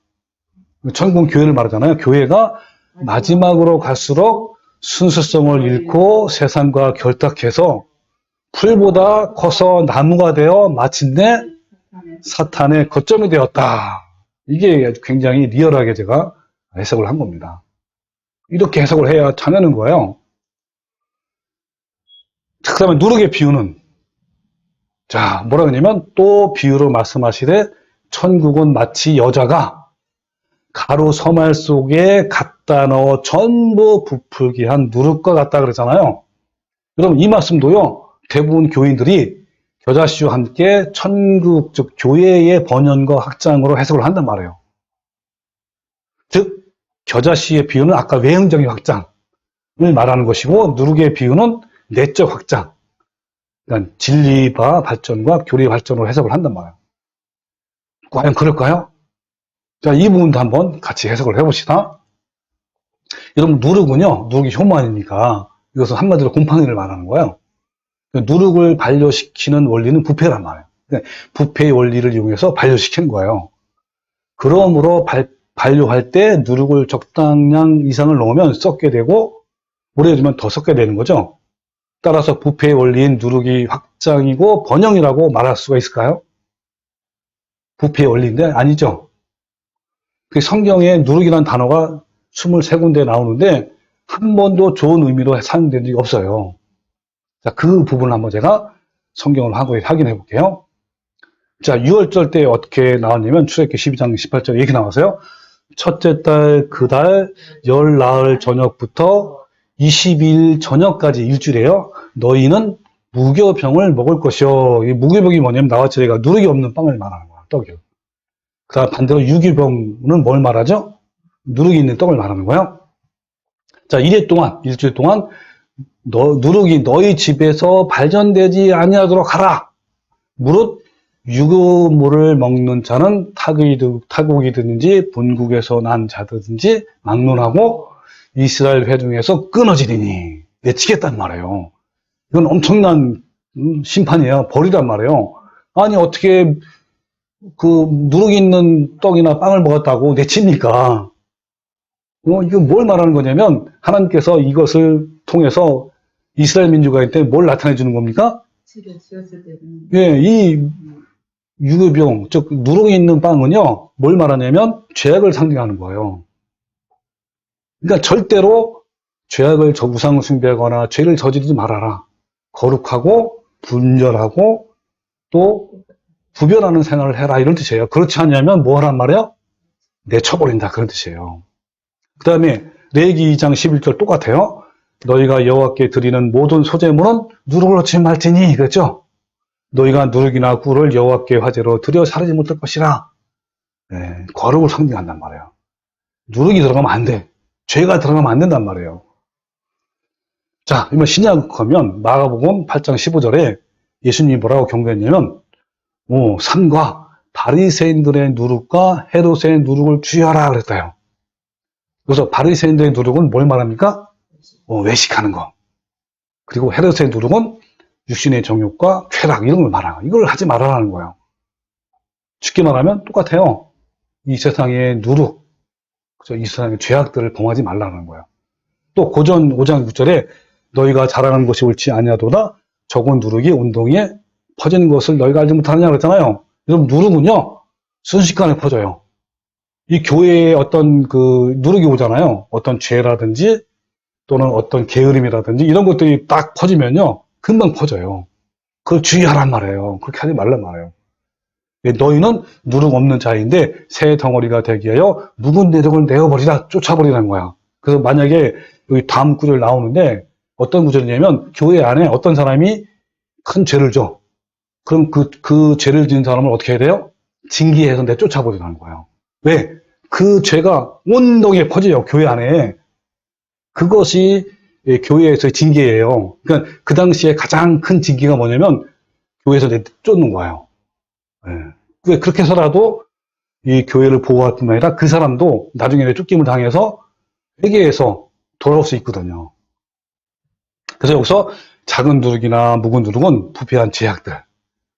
천국 교회를 말하잖아요. 교회가 마지막으로 갈수록 순수성을 잃고 세상과 결탁해서 풀보다 커서 나무가 되어 마침내 사탄의 거점이 되었다. 이게 굉장히 리얼하게 제가 해석을 한 겁니다. 이렇게 해석을 해야 참여하는 거예요. 그 다음에 누룩의 비유는 자 뭐라 그러냐면 또 비유로 말씀하시되 천국은 마치 여자가 가루 서말 속에 갖다 넣어 전부 부풀게 한 누룩과 같다 그러잖아요. 여러분 이 말씀도요. 대부분 교인들이 겨자씨와 함께 천국 즉 교회의 번연과 확장으로 해석을 한단 말이에요. 즉 겨자씨의 비유는 아까 외형적인 확장을 말하는 것이고 누룩의 비유는 내적 확장, 그러니까 진리와 발전과 교리 발전으로 해석을 한단 말이에요. 과연 그럴까요? 자, 이 부분도 한번 같이 해석을 해봅시다. 여러분 누룩은요, 누룩이 효만이니까 이것은 한마디로 곰팡이를 말하는 거예요. 누룩을 반려시키는 원리는 부패란 말이에요. 그러니까 부패의 원리를 이용해서 반려시키는 거예요. 그러므로 반려할 때 누룩을 적당량 이상을 넣으면 썩게 되고 오래 두면 더 썩게 되는 거죠. 따라서 부패의 원리인 누룩이 확장이고 번영이라고 말할 수가 있을까요? 부패의 원리인데 아니죠. 그 성경에 누룩이라는 단어가 23군데 나오는데 한 번도 좋은 의미로 사용된 적이 없어요. 자, 그 부분을 한번 제가 성경을 확인해 볼게요. 자, 6월절 때 어떻게 나왔냐면 출애굽기 12장 18절에 이렇게 나와서요. 첫째 달 그 달 열 나흘 저녁부터 22일 저녁까지 일주일에요. 너희는 무교병을 먹을 것이요. 이 무교병이 뭐냐면 나와처리가 누룩이 없는 빵을 말하는 거야. 떡이요. 그 다음 반대로 유교병은 뭘 말하죠? 누룩이 있는 떡을 말하는 거예요. 자, 일주일 동안 누룩이 너희 집에서 발전되지 아니하도록 하라. 무릇 유교물을 먹는 자는 타국이든지 본국에서 난 자든지 막론하고 이스라엘 회중에서 끊어지리니 내치겠단 말이에요. 이건 엄청난 심판이에요. 벌이란 말이에요. 아니 어떻게 그 누룩이 있는 떡이나 빵을 먹었다고 내칩니까? 이건 뭘 말하는 거냐면 하나님께서 이것을 통해서 이스라엘 민족한테 뭘 나타내 주는 겁니까? 예, 이 유교병, 즉 누룩이 있는 빵은요, 뭘 말하냐면 죄악을 상징하는 거예요. 그러니까 절대로 죄악을 우상을 숭배하거나 죄를 저지르지 말아라. 거룩하고 분별하고 또 구별하는 생활을 해라 이런 뜻이에요. 그렇지 않냐면 뭐 하란 말이에요? 내쳐버린다 그런 뜻이에요. 그 다음에 레위기 2장 11절 똑같아요. 너희가 여호와께 드리는 모든 소제물은 누룩을 얻지 말지니 그랬죠? 너희가 누룩이나 꿀을 여호와께 화제로 드려 사르지 못할 것이라. 네, 거룩을 상징한단 말이에요. 누룩이 들어가면 안 돼. 죄가 들어가면 안 된단 말이에요. 자, 이번 신약 가면 마가복음 8장 15절에 예수님이 뭐라고 경고했냐면 삼가 바리새인들의 누룩과 헤롯의 누룩을 주의하라 그랬어요. 그래서 바리새인들의 누룩은 뭘 말합니까? 외식하는 거. 그리고 헤르스의 누룩은 육신의 정욕과 쾌락 이런 걸 말하는 거예요. 이걸 하지 말아라는 거예요. 쉽게 말하면 똑같아요. 이 세상의 누룩, 이 세상의 죄악들을 범하지 말라는 거예요. 또 고전 5장 6절에 너희가 잘하는 것이 옳지 아니하도다 적은 누룩이 온동이에 퍼지는 것을 너희가 알지 못하느냐 그랬잖아요. 여러분 누룩은요 순식간에 퍼져요. 이 교회에 어떤 그 누룩이 오잖아요. 어떤 죄라든지 또는 어떤 게으름이라든지 이런 것들이 딱 퍼지면요 금방 퍼져요. 그걸 주의하란 말이에요. 그렇게 하지 말란 말이에요. 너희는 누룩 없는 자인데 새 덩어리가 되기 위하여 묵은 내력을 내어버리라, 쫓아버리라는 거야. 그래서 만약에 여기 다음 구절 나오는데 어떤 구절이냐면 교회 안에 어떤 사람이 큰 죄를 져. 그럼 그 죄를 지은 사람을 어떻게 해야 돼요? 징계해서 내쫓아버리라는 거예요. 왜? 그 죄가 온동에 퍼져요, 교회 안에. 그것이 교회에서의 징계예요. 그러니까 그 당시에 가장 큰 징계가 뭐냐면 교회에서 내쫓는 거예요. 왜 그렇게 해서라도 이 교회를 보호할 뿐만 아니라 그 사람도 나중에 쫓김을 당해서 회개해서 돌아올 수 있거든요. 그래서 여기서 작은 누룩이나 묵은 누룩은 부패한 죄악들,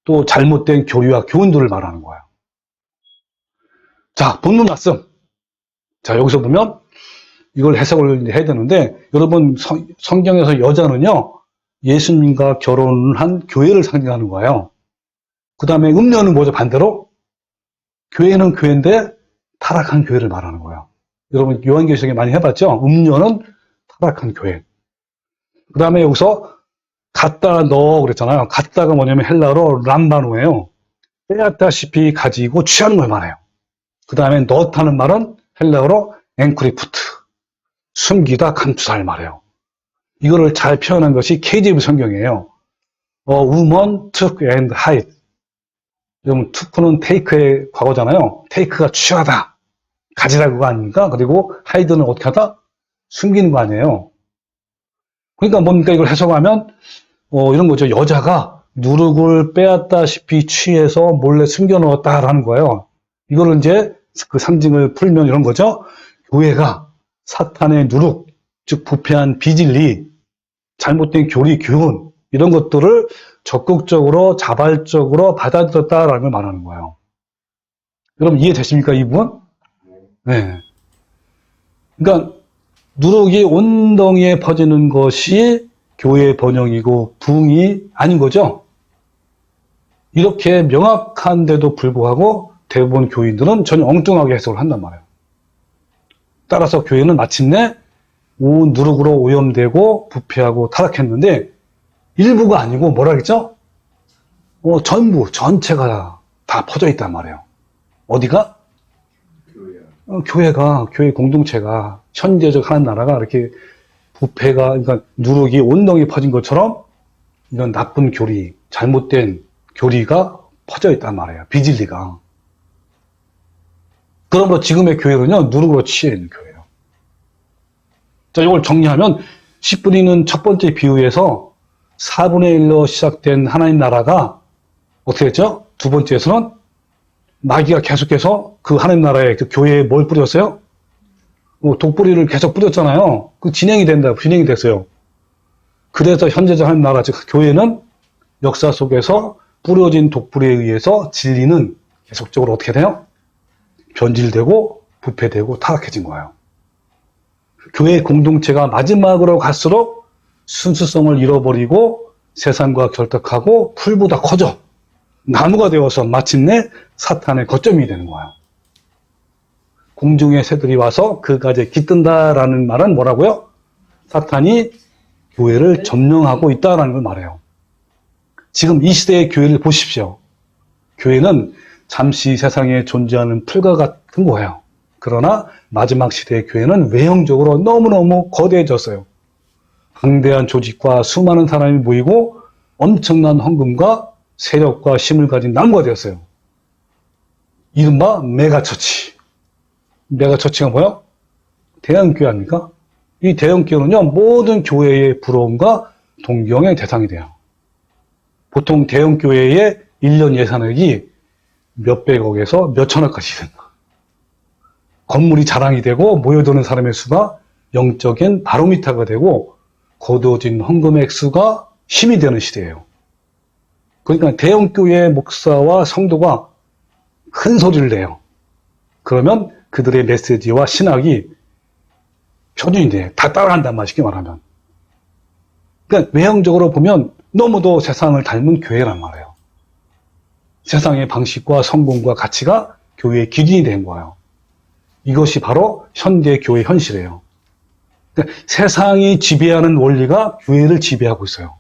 또 잘못된 교리와 교훈들을 말하는 거예요. 자, 본문 말씀. 자, 여기서 보면 이걸 해석을 해야 되는데 여러분 성경에서 여자는요 예수님과 결혼을 한 교회를 상징하는 거예요. 그 다음에 음녀는 뭐죠? 반대로 교회는 교회인데 타락한 교회를 말하는 거예요. 여러분 요한계시록에 많이 해봤죠? 음녀는 타락한 교회. 그 다음에 여기서 갖다 넣어 그랬잖아요. 갖다가 뭐냐면 헬라어로 람바노예요. 빼앗다시피 가지고 취하는 걸 말해요. 그 다음에 넣다는 말은 헬라어로 앵크리푸트, 숨기다 감추다를 말해요. 이거를 잘 표현한 것이 KJV 성경이에요. woman took and hid. 여러분 took는 take의 과거잖아요. take가 취하다, 가지라고가 아닙니까? 그리고 hide는 어떻게 하다? 숨기는 거 아니에요. 그러니까 뭡니까? 이걸 해석하면 이런 거죠. 여자가 누룩을 빼앗다시피 취해서 몰래 숨겨놓았다라는 거예요. 이거를 이제 그 상징을 풀면 이런 거죠. 교회가 사탄의 누룩, 즉 부패한 비진리, 잘못된 교리, 교훈 이런 것들을 적극적으로 자발적으로 받아들였다라는 걸 말하는 거예요. 여러분 이해되십니까? 이 부분? 네. 그러니까 누룩이 온덩이에 퍼지는 것이 교회의 번영이고 부흥이 아닌 거죠. 이렇게 명확한데도 불구하고 대부분 교인들은 전혀 엉뚱하게 해석을 한단 말이에요. 따라서 교회는 마침내 온 누룩으로 오염되고 부패하고 타락했는데 일부가 아니고 뭐라 그랬죠? 전부 전체가 다 퍼져 있단 말이에요. 어디가? 교회가 교회 공동체가 현재적 하는 나라가 이렇게 부패가 그러니까 누룩이 온덩이 퍼진 것처럼 이런 나쁜 교리, 잘못된 교리가 퍼져 있단 말이에요. 비진리가. 그러므로 지금의 교회는요 누룩으로 취해 있는 교회예요. 자, 이걸 정리하면 10분의 1은 첫 번째 비유에서 4분의 1로 시작된 하나님 나라가 어떻게 됐죠? 두 번째에서는 마귀가 계속해서 그 하나님 나라의 그 교회에 뭘 뿌렸어요? 독뿌리를 계속 뿌렸잖아요. 그 진행이 됐어요. 그래서 현재적 하나님 나라, 즉 교회는 역사 속에서 뿌려진 독뿌리에 의해서 진리는 계속적으로 어떻게 돼요? 변질되고 부패되고 타락해진 거예요. 교회 공동체가 마지막으로 갈수록 순수성을 잃어버리고 세상과 결탁하고 풀보다 커져 나무가 되어서 마침내 사탄의 거점이 되는 거예요. 공중의 새들이 와서 그 가지에 깃든다라는 말은 뭐라고요? 사탄이 교회를 점령하고 있다라는 걸 말해요. 지금 이 시대의 교회를 보십시오. 교회는 잠시 세상에 존재하는 풀과 같은 거예요. 그러나 마지막 시대의 교회는 외형적으로 너무너무 거대해졌어요. 강대한 조직과 수많은 사람이 모이고 엄청난 헌금과 세력과 힘을 가진 나무가 되었어요. 이른바 메가처치. 메가처치가 뭐야? 대형교회 아닙니까? 이 대형교회는요, 모든 교회의 부러움과 동경의 대상이 돼요. 보통 대형교회의 1년 예산액이 몇백억에서 몇천억까지 된다. 건물이 자랑이 되고 모여드는 사람의 수가 영적인 바로미터가 되고 거두어진 헌금의 액수가 힘이 되는 시대예요. 그러니까 대형교회 목사와 성도가 큰 소리를 내요. 그러면 그들의 메시지와 신학이 표준이 돼. 다 따라간단 말이야, 쉽게 말하면. 그러니까 외형적으로 보면 너무도 세상을 닮은 교회란 말이에요. 세상의 방식과 성공과 가치가 교회의 기준이 된 거예요. 이것이 바로 현대 교회 현실이에요. 그러니까 세상이 지배하는 원리가 교회를 지배하고 있어요.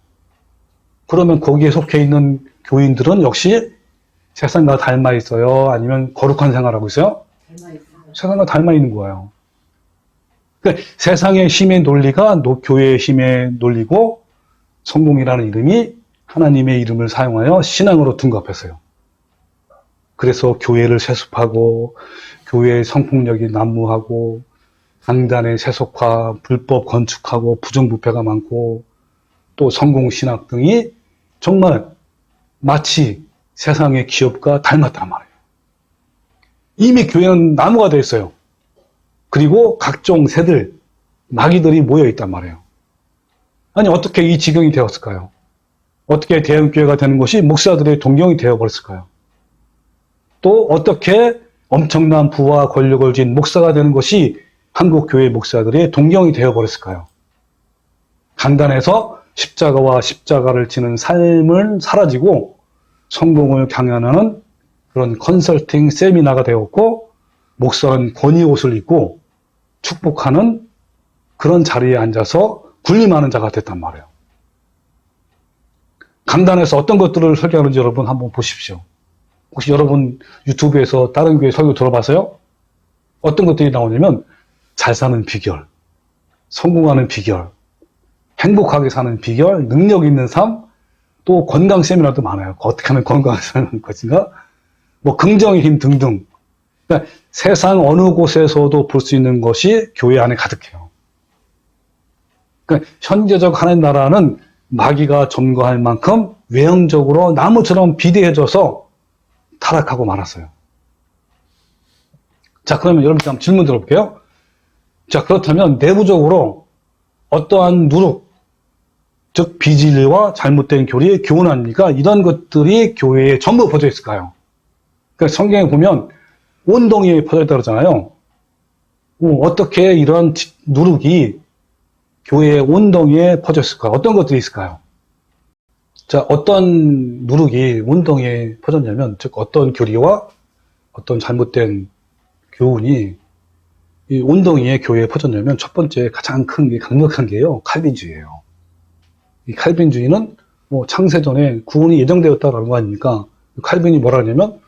그러면 거기에 속해 있는 교인들은 역시 세상과 닮아 있어요? 아니면 거룩한 생활하고 있어요? 닮아 있어요. 세상과 닮아 있는 거예요. 그러니까 세상의 힘의 논리가 교회의 힘의 논리고 성공이라는 이름이 하나님의 이름을 사용하여 신앙으로 둔갑했어요. 그래서 교회를 세습하고 교회의 성폭력이 난무하고 강단의 세속화, 불법 건축하고 부정부패가 많고 또 성공신학 등이 정말 마치 세상의 기업과 닮았단 말이에요. 이미 교회는 나무가 되어 있어요. 그리고 각종 새들, 마귀들이 모여 있단 말이에요. 아니 어떻게 이 지경이 되었을까요? 어떻게 대형교회가 되는 것이 목사들의 동경이 되어버렸을까요? 또 어떻게 엄청난 부와 권력을 쥔 목사가 되는 것이 한국교회 목사들의 동경이 되어버렸을까요? 간단해서 십자가와 십자가를 지는 삶은 사라지고 성공을 강연하는 그런 컨설팅 세미나가 되었고 목사는 권위 옷을 입고 축복하는 그런 자리에 앉아서 군림하는 자가 됐단 말이에요. 간단해서 어떤 것들을 설교하는지 여러분 한번 보십시오. 혹시 여러분 유튜브에서 다른 교회 설교 들어봤어요? 어떤 것들이 나오냐면 잘 사는 비결, 성공하는 비결, 행복하게 사는 비결, 능력 있는 삶, 또 건강 세미나도 많아요. 어떻게 하면 건강하게 사는 것인가? 뭐 긍정의 힘 등등. 그러니까 세상 어느 곳에서도 볼 수 있는 것이 교회 안에 가득해요. 그러니까 현대적 하나님 나라는 마귀가 점거할 만큼 외형적으로 나무처럼 비대해져서 타락하고 말았어요. 자, 그러면 여러분께 한번 질문 들어볼게요. 자, 그렇다면 내부적으로 어떠한 누룩, 즉 비진리와 잘못된 교리에 교훈합니까? 이런 것들이 교회에 전부 퍼져 있을까요? 그러니까 성경에 보면 온동이에 퍼져 있다고 그러잖아요. 어떻게 이런 누룩이 교회의 온동이에 퍼져 있을까요? 어떤 것들이 있을까요? 자, 어떤 누룩이 온동이에 퍼졌냐면, 즉 어떤 교리와 어떤 잘못된 교훈이 이 온동이에 교회에 퍼졌냐면 첫 번째 가장 큰 게 강력한 게요, 칼빈주의예요. 이 칼빈주의는 뭐 창세전에 구원이 예정되었다라는 거 아닙니까? 칼빈이 뭐라 하냐면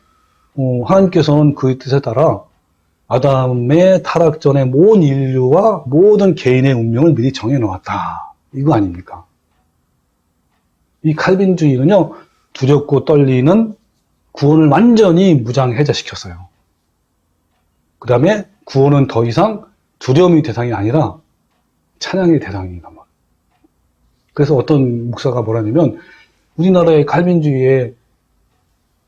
하나님께서는 그 뜻에 따라 아담의 타락 전에 모든 인류와 모든 개인의 운명을 미리 정해놓았다. 이거 아닙니까? 이 칼빈주의는요, 두렵고 떨리는 구원을 완전히 무장해제시켰어요. 그 다음에 구원은 더 이상 두려움의 대상이 아니라 찬양의 대상이란 말이에요. 그래서 어떤 목사가 뭐라냐면 우리나라의 칼빈주의에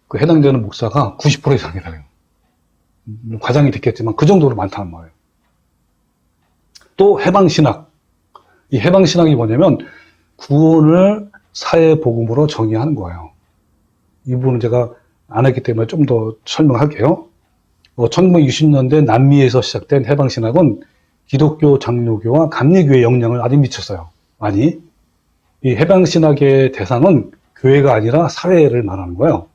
그 해당되는 목사가 90% 이상이라요. 과장이 됐겠지만 그 정도로 많다는 말이에요. 또 해방신학. 이 해방신학이 뭐냐면 구원을 사회복음으로 정의하는 거예요. 이 부분은 제가 안 했기 때문에 좀 더 설명할게요. 1960년대 남미에서 시작된 해방신학은 기독교 장로교와 감리교의 영향을 아주 미쳤어요. 많이. 이 해방신학의 대상은 교회가 아니라 사회를 말하는 거예요.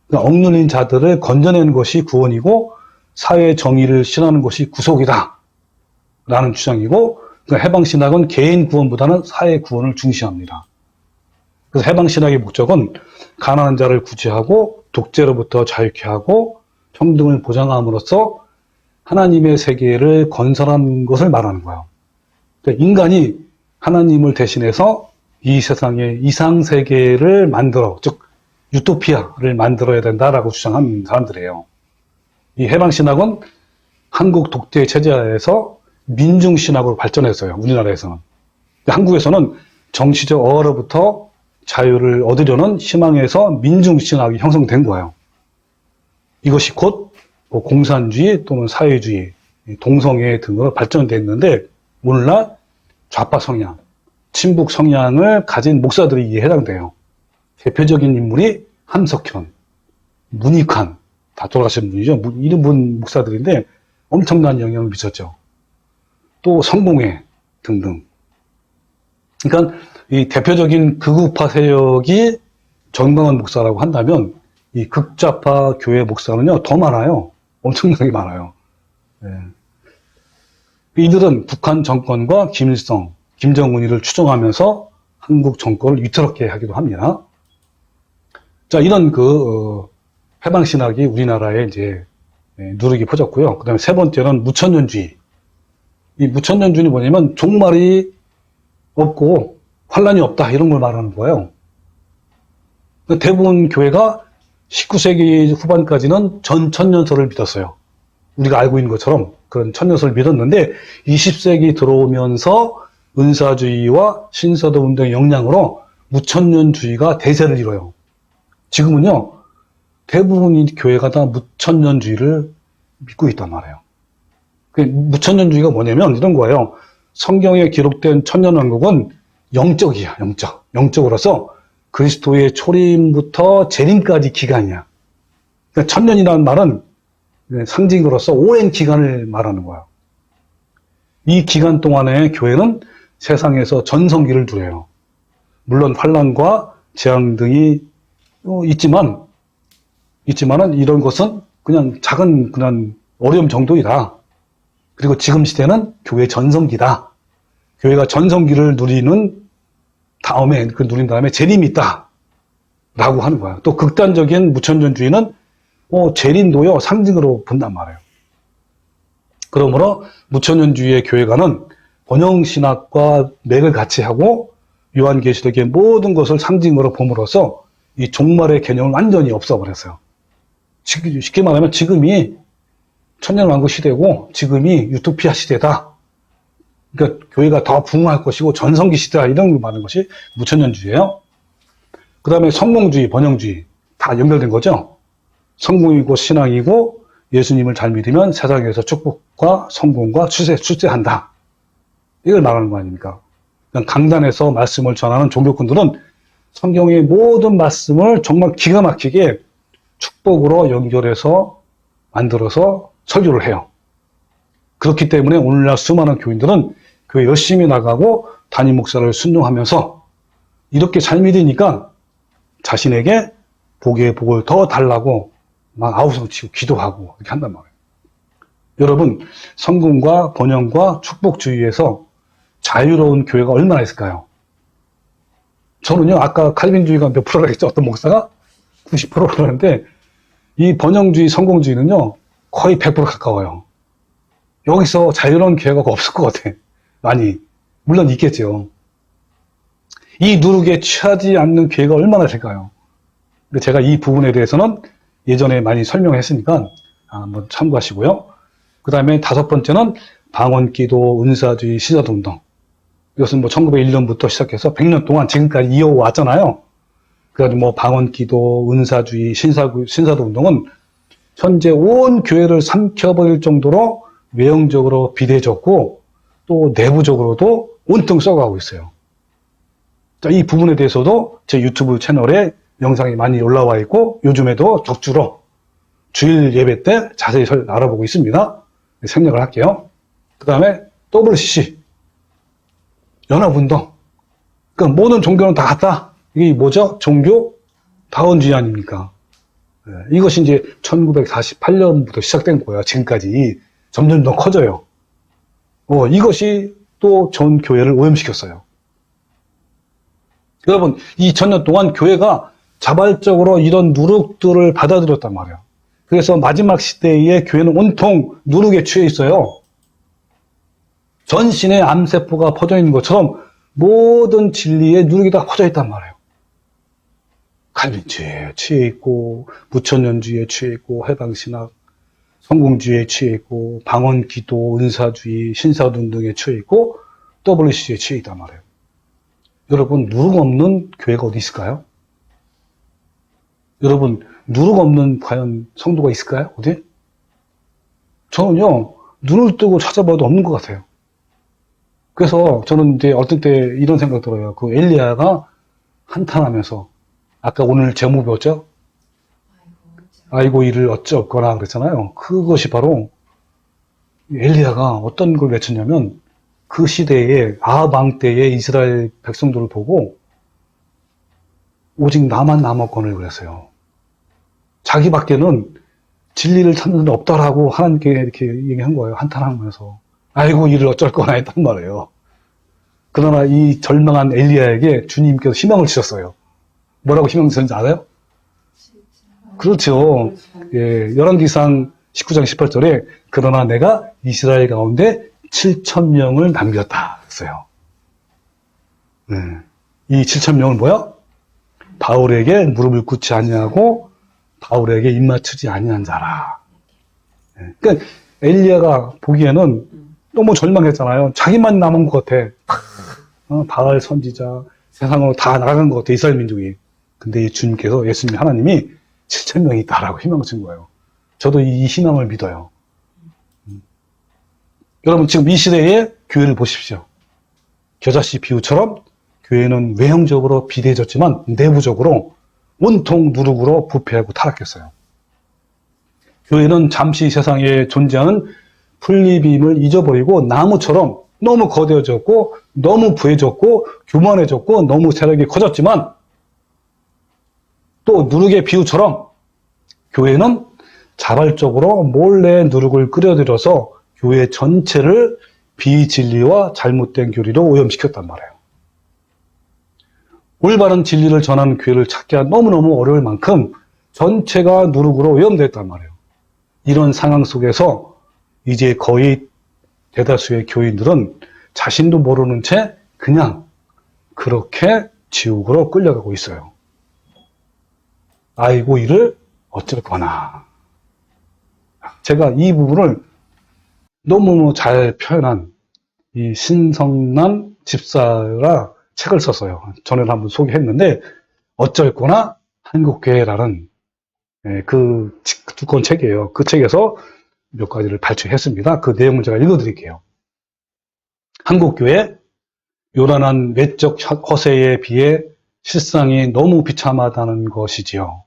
그러니까 억눌린 자들을 건져내는 것이 구원이고 사회 정의를 실현하는 것이 구속이다 라는 주장이고, 그러니까 해방신학은 개인 구원보다는 사회 구원을 중시합니다. 그래서 해방신학의 목적은 가난한 자를 구제하고 독재로부터 자유케 하고 평등을 보장함으로써 하나님의 세계를 건설하는 것을 말하는 거예요. 그러니까 인간이 하나님을 대신해서 이 세상의 이상세계를 만들어, 즉 유토피아를 만들어야 된다라고 주장하는 사람들이에요. 이 해방신학은 한국 독재 체제에서 민중신학으로 발전했어요. 우리나라에서는. 한국에서는 정치적 어로부터 자유를 얻으려는 희망에서 민중신학이 형성된 거예요. 이것이 곧 공산주의 또는 사회주의, 동성애 등으로 발전됐는데 오늘날 좌파 성향, 친북 성향을 가진 목사들이 해당돼요. 대표적인 인물이 함석현, 문익환, 다 돌아가신 분이죠. 이런 분 목사들인데 엄청난 영향을 미쳤죠. 또 성공회 등등. 그러니까 이 대표적인 극우파 세력이 정광훈 목사라고 한다면 이 극좌파 교회 목사는요 더 많아요. 엄청나게 많아요. 네. 이들은 북한 정권과 김일성, 김정은이를 추종하면서 한국 정권을 위태롭게 하기도 합니다. 자, 이런 해방신학이 우리나라에 이제 누르기 퍼졌고요. 그 다음에 세 번째는 무천년주의. 이 무천년주의는 뭐냐면 종말이 없고 환란이 없다 이런 걸 말하는 거예요. 대부분 교회가 19세기 후반까지는 전천년설을 믿었어요. 우리가 알고 있는 것처럼 그런 천년설을 믿었는데 20세기 들어오면서 은사주의와 신사도 운동의 영향으로 무천년주의가 대세를 이뤄요. 지금은요 대부분의 교회가 다 무천년주의를 믿고 있단 말이에요. 무천년주의가 뭐냐면 이런 거예요. 성경에 기록된 천년왕국은 영적이야. 영적으로서 그리스도의 초림부터 재림까지 기간이야. 그러니까 천년이라는 말은 상징으로서 오랜 기간을 말하는 거야. 이 기간 동안에 교회는 세상에서 전성기를 누려요. 물론 환난과 재앙 등이 있지만은 이런 것은 그냥 작은 그냥 어려움 정도이다. 그리고 지금 시대는 교회 전성기다. 교회가 전성기를 누린 다음에 재림이 있다. 라고 하는 거야. 또 극단적인 무천년주의는 재림도요, 상징으로 본단 말이에요. 그러므로 무천년주의의 교회가는 번영신학과 맥을 같이 하고 요한계시록의 모든 것을 상징으로 봄으로써 이 종말의 개념을 완전히 없애버렸어요. 쉽게 말하면 지금이 천년왕국 시대고 지금이 유토피아 시대다. 그러니까 교회가 더 부흥할 것이고 전성기 시대다 이런 걸 말하는 것이 무천년주의예요. 그 다음에 성공주의, 번영주의 다 연결된 거죠. 성공이고 신앙이고 예수님을 잘 믿으면 세상에서 축복과 성공과 출세한다. 이걸 말하는 거 아닙니까? 강단에서 말씀을 전하는 종교꾼들은 성경의 모든 말씀을 정말 기가 막히게 축복으로 연결해서 만들어서 설교를 해요. 그렇기 때문에 오늘날 수많은 교인들은 교회 열심히 나가고 담임 목사를 순종하면서 이렇게 잘 믿으니까 자신에게 복의 복을 더 달라고 막 아우성치고 기도하고 이렇게 한단 말이에요. 여러분, 성공과 번영과 축복주의에서 자유로운 교회가 얼마나 있을까요? 저는요, 아까 칼빈주의가 몇 프로라 했죠? 어떤 목사가? 90% 그러는데, 이 번영주의, 성공주의는요, 거의 100% 가까워요. 여기서 자유로운 교회가 없을 것 같아. 많이. 물론 있겠죠. 이 누룩에 취하지 않는 교회가 얼마나 될까요? 제가 이 부분에 대해서는 예전에 많이 설명했으니까 한번 참고하시고요. 그 다음에 다섯 번째는 방언기도, 은사주의, 신사도운동. 이것은 1901년부터 시작해서 100년 동안 지금까지 이어왔잖아요. 그래가지고 방언기도, 은사주의, 신사도운동은 현재 온 교회를 삼켜버릴 정도로 외형적으로 비대해졌고 또 내부적으로도 온통 썩어가고 있어요. 자, 이 부분에 대해서도 제 유튜브 채널에 영상이 많이 올라와 있고 요즘에도 적주로 주일 예배 때 자세히 알아보고 있습니다. 생략을 할게요. 그 다음에 WCC 연합운동. 그러니까 모든 종교는 다 같다. 이게 뭐죠? 종교 다원주의 아닙니까? 이것이 이제 1948년부터 시작된 거예요. 지금까지 점점 더 커져요. 이것이 또 전 교회를 오염시켰어요. 여러분, 2000년 동안 교회가 자발적으로 이런 누룩들을 받아들였단 말이에요. 그래서 마지막 시대에 교회는 온통 누룩에 취해 있어요. 전신에 암세포가 퍼져 있는 것처럼 모든 진리에 누룩이 다 퍼져 있단 말이에요. 칼빈주의에 취해 있고, 무천년주의에 취해 있고, 해방신학, 성공주의에 취해 있고, 방언기도, 은사주의, 신사운동에 취해 있고, WC에 취해 있단 말이에요. 여러분, 누룩 없는 교회가 어디 있을까요? 여러분, 누룩 없는 과연 성도가 있을까요? 어디? 저는요, 눈을 뜨고 찾아봐도 없는 것 같아요. 그래서 저는 이제 어떤 때 이런 생각 들어요. 그 엘리야가 한탄하면서, 아까 오늘 제목 배웠죠? 아이고 이를 어찌없거나 그랬잖아요. 그것이 바로 엘리야가 어떤 걸 외쳤냐면, 그 시대에 아합 왕 때의 이스라엘 백성들을 보고 오직 나만 남았거늘 그랬어요. 자기밖에는 진리를 찾는 데 없다라고 하나님께 이렇게 얘기한 거예요. 한탄하면서. 아이고 이를 어쩔 거나 했단 말이에요. 그러나 이 절망한 엘리야에게 주님께서 희망을 주셨어요. 뭐라고 희망 주셨는지 알아요? 그렇죠. 예, 열왕기상 19장 18절에 그러나 내가 이스라엘 가운데 7,000명을 남겼다 했어요. 네. 이 7,000명은 뭐야? 바울에게 무릎을 꿇지 아니하고 바울에게 입맞추지 아니한 자라. 네. 그러니까 엘리야가 보기에는 너무 절망했잖아요. 자기만 남은 것 같아. 바알 선지자, 세상으로 다 나간 것 같아, 이스라엘 민족이. 근데 주님께서, 예수님 하나님이 7,000명이 있다라고 희망을 준 거예요. 저도 이 희망을 믿어요. 여러분, 지금 이 시대의 교회를 보십시오. 겨자씨 비유처럼 교회는 외형적으로 비대해졌지만 내부적으로 온통 누룩으로 부패하고 타락했어요. 교회는 잠시 세상에 존재하는 풀잎임을 잊어버리고 나무처럼 너무 거대해졌고 너무 부해졌고 교만해졌고 너무 세력이 커졌지만 또 누룩의 비유처럼 교회는 자발적으로 몰래 누룩을 끌어들여서 교회 전체를 비진리와 잘못된 교리로 오염시켰단 말이에요. 올바른 진리를 전하는 교회를 찾기가 너무너무 어려울 만큼 전체가 누룩으로 오염됐단 말이에요. 이런 상황 속에서 이제 거의 대다수의 교인들은 자신도 모르는 채 그냥 그렇게 지옥으로 끌려가고 있어요. 아이고 이를 어쩔 거나. 제가 이 부분을 너무 잘 표현한 이 신성난 집사라 책을 썼어요. 전에 한번 소개했는데 어쩔 거나 한국교회라는 그 두꺼운 책이에요. 그 책에서 몇 가지를 발췌했습니다. 그 내용을 제가 읽어드릴게요. 한국교회 요란한 외적 허세에 비해 실상이 너무 비참하다는 것이지요.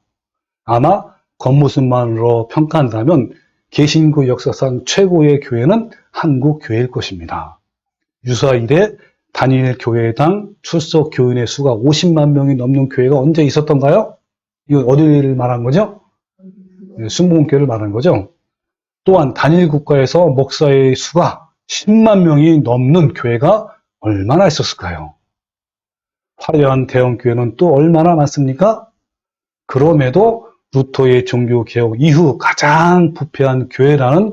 아마 겉모습만으로 평가한다면 개신교 역사상 최고의 교회는 한국교회일 것입니다. 유사 이래 단일 교회당 출석 교인의 수가 50만 명이 넘는 교회가 언제 있었던가요? 이거 어디를 말한 거죠? 순복음교회를 말한 거죠. 또한 단일 국가에서 목사의 수가 10만 명이 넘는 교회가 얼마나 있었을까요? 화려한 대형교회는 또 얼마나 많습니까? 그럼에도 루터의 종교개혁 이후 가장 부패한 교회라는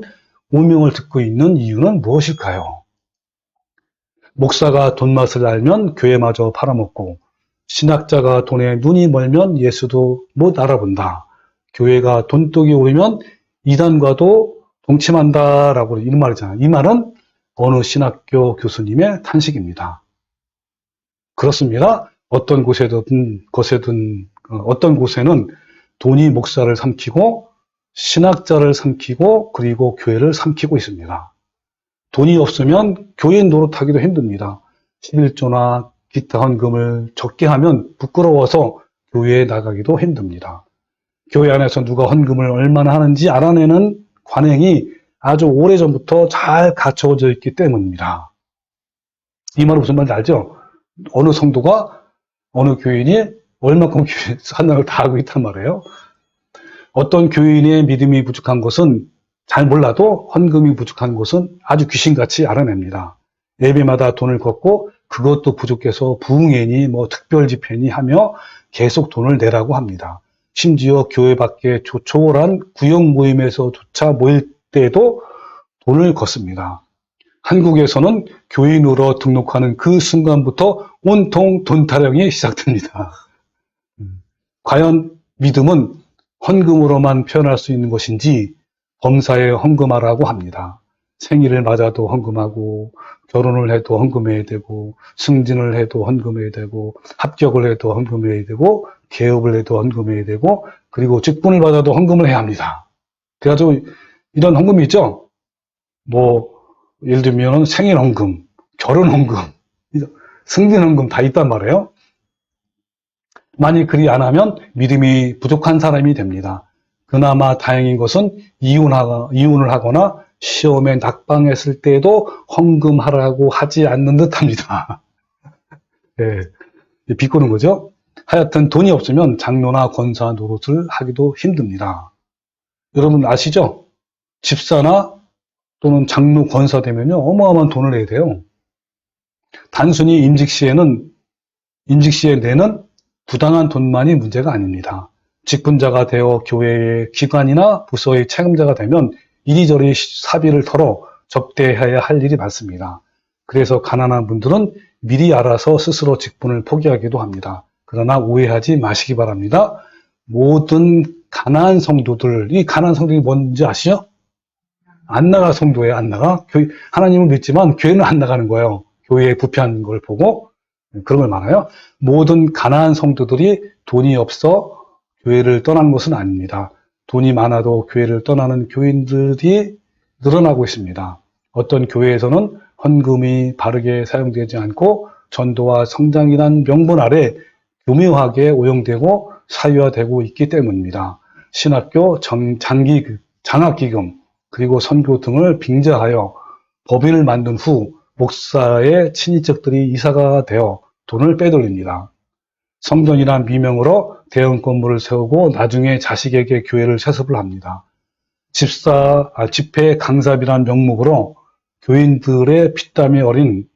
오명을 듣고 있는 이유는 무엇일까요? 목사가 돈맛을 알면 교회마저 팔아먹고 신학자가 돈에 눈이 멀면 예수도 못 알아본다. 교회가 돈독이 오르면 이단과도 동침한다라고 이런 말이잖아요. 이 말은 어느 신학교 교수님의 탄식입니다. 그렇습니다. 어떤 곳에는 돈이 목사를 삼키고 신학자를 삼키고 그리고 교회를 삼키고 있습니다. 돈이 없으면 교인 노릇하기도 힘듭니다. 11조나 기타 헌금을 적게 하면 부끄러워서 교회에 나가기도 힘듭니다. 교회 안에서 누가 헌금을 얼마나 하는지 알아내는 관행이 아주 오래전부터 잘 갖춰져 있기 때문입니다. 이 말은 무슨 말인지 알죠? 어느 성도가 어느 교인이 얼마큼 교회 산당을 다 하고 있단 말이에요. 어떤 교인의 믿음이 부족한 것은 잘 몰라도 헌금이 부족한 것은 아주 귀신같이 알아냅니다. 예배마다 돈을 걷고 그것도 부족해서 부흥회니 특별 집회니 하며 계속 돈을 내라고 합니다. 심지어 교회 밖에 초월한 구역 모임에서조차 모일 때도 돈을 걷습니다. 한국에서는 교인으로 등록하는 그 순간부터 온통 돈 타령이 시작됩니다. 과연 믿음은 헌금으로만 표현할 수 있는 것인지 범사에 헌금하라고 합니다. 생일을 맞아도 헌금하고 결혼을 해도 헌금해야 되고 승진을 해도 헌금해야 되고 합격을 해도 헌금해야 되고 개업을 해도 헌금해야 되고 그리고 직분을 받아도 헌금을 해야 합니다. 그래가지고 이런 헌금이 있죠. 예를 들면 생일 헌금, 결혼헌금, 승진헌금 다 있단 말이에요. 만약 그리 안 하면 믿음이 부족한 사람이 됩니다. 그나마 다행인 것은 이혼을 하거나 시험에 낙방했을 때에도 헌금하라고 하지 않는 듯합니다. 예, 비꼬는 거죠. 하여튼 돈이 없으면 장로나 권사 노릇을 하기도 힘듭니다. 여러분 아시죠? 집사나 또는 장로 권사 되면요 어마어마한 돈을 내야 돼요. 단순히 임직 시에 내는 부당한 돈만이 문제가 아닙니다. 직분자가 되어 교회의 기관이나 부서의 책임자가 되면 이리저리 사비를 털어 접대해야 할 일이 많습니다. 그래서 가난한 분들은 미리 알아서 스스로 직분을 포기하기도 합니다. 그러나 오해하지 마시기 바랍니다. 모든 가난한 성도들, 이 가난한 성도들이 뭔지 아시죠? 안 나가 성도예요, 안 나가. 하나님을 믿지만 교회는 안 나가는 거예요. 교회에 부패한 걸 보고 그런 걸 말해요. 모든 가난한 성도들이 돈이 없어 교회를 떠난 것은 아닙니다. 돈이 많아도 교회를 떠나는 교인들이 늘어나고 있습니다. 어떤 교회에서는 헌금이 바르게 사용되지 않고 전도와 성장이란 명분 아래 교묘하게 오용되고 사유화되고 있기 때문입니다. 신학교, 장학기금, 그리고 선교 등을 빙자하여 법인을 만든 후 목사의 친인척들이 이사가 되어 돈을 빼돌립니다. 성전이란 미명으로 대형 건물을 세우고 나중에 자식에게 교회를 세습을 합니다. 집회 강사비란 명목으로 교인들의 피땀이 어린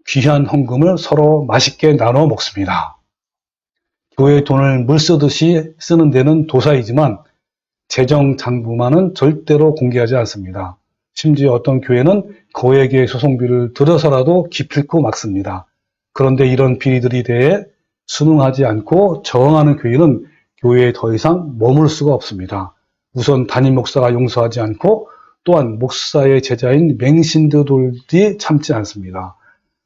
귀한 헌금을 서로 맛있게 나눠 먹습니다. 교회의 돈을 물 쓰듯이 쓰는 데는 도사이지만 재정 장부만은 절대로 공개하지 않습니다. 심지어 어떤 교회는 거액의 소송비를 들여서라도 기필코 막습니다. 그런데 이런 비리들에 대해 순응하지 않고 저항하는 교회는 교회에 더 이상 머물 수가 없습니다. 우선 담임 목사가 용서하지 않고 또한 목사의 제자인 맹신들이 참지 않습니다.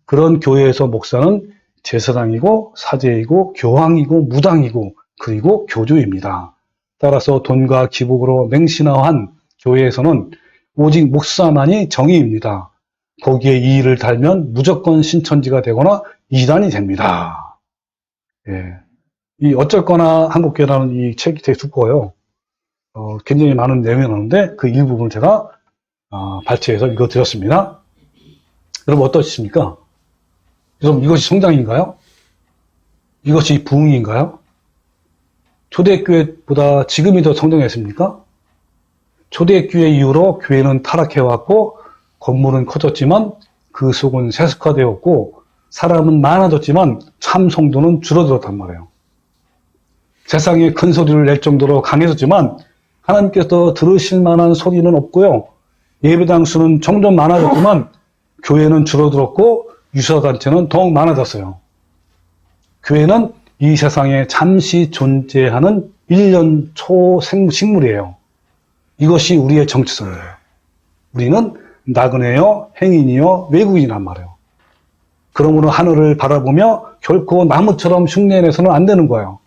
그런 교회에서 목사는 제사장이고 사제이고 교황이고 무당이고 그리고 교주입니다. 따라서 돈과 기복으로 맹신화한 교회에서는 오직 목사만이 정의입니다. 거기에 이 일을 달면 무조건 신천지가 되거나 이단이 됩니다. 예. 이 어쨌거나 한국교회라는 이 책이 되게 두꺼워요. 굉장히 많은 내용이 나오는데 그 일부분을 제가 발췌해서 읽어드렸습니다. 여러분 어떠십니까? 여러분 이것이 성장인가요? 이것이 부흥인가요? 초대교회보다 지금이 더 성장했습니까? 초대교회 이후로 교회는 타락해왔고 건물은 커졌지만 그 속은 세습화되었고 사람은 많아졌지만 참 성도는 줄어들었단 말이에요. 세상에 큰 소리를 낼 정도로 강해졌지만 하나님께서 들으실 만한 소리는 없고요. 예배당 수는 점점 많아졌지만 교회는 줄어들었고 유사단체는 더욱 많아졌어요. 교회는 이 세상에 잠시 존재하는 1년 초생식물이에요. 이것이 우리의 정체성이에요. 우리는 나그네요, 행인이요, 외국인이란 말이에요. 그러므로 하늘을 바라보며 결코 나무처럼 흉내내서는 안 되는 거예요.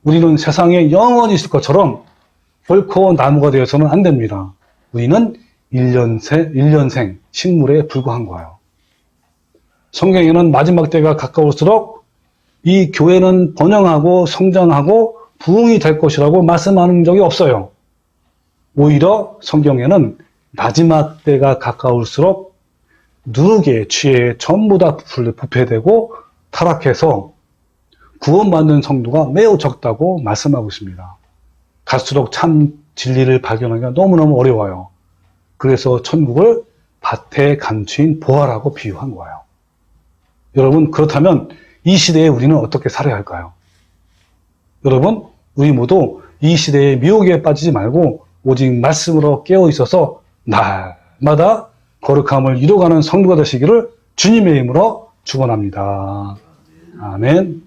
우리는 세상에 영원히 있을 것처럼 결코 나무가 되어서는 안 됩니다. 우리는 1년생 식물에 불과한 거예요. 성경에는 마지막 때가 가까울수록 이 교회는 번영하고 성장하고 부흥이 될 것이라고 말씀하는 적이 없어요. 오히려 성경에는 마지막 때가 가까울수록 누룩에 취해 전부 다 부패되고 타락해서 구원받는 성도가 매우 적다고 말씀하고 있습니다. 갈수록 참 진리를 발견하기가 너무너무 어려워요. 그래서 천국을 밭에 감추인 보화라고 비유한 거예요. 여러분 그렇다면 이 시대에 우리는 어떻게 살아야 할까요? 여러분 우리 모두 이 시대의 미혹에 빠지지 말고 오직 말씀으로 깨어 있어서 날마다 거룩함을 이루어가는 성도가 되시기를 주님의 이름으로 축원합니다. 아멘.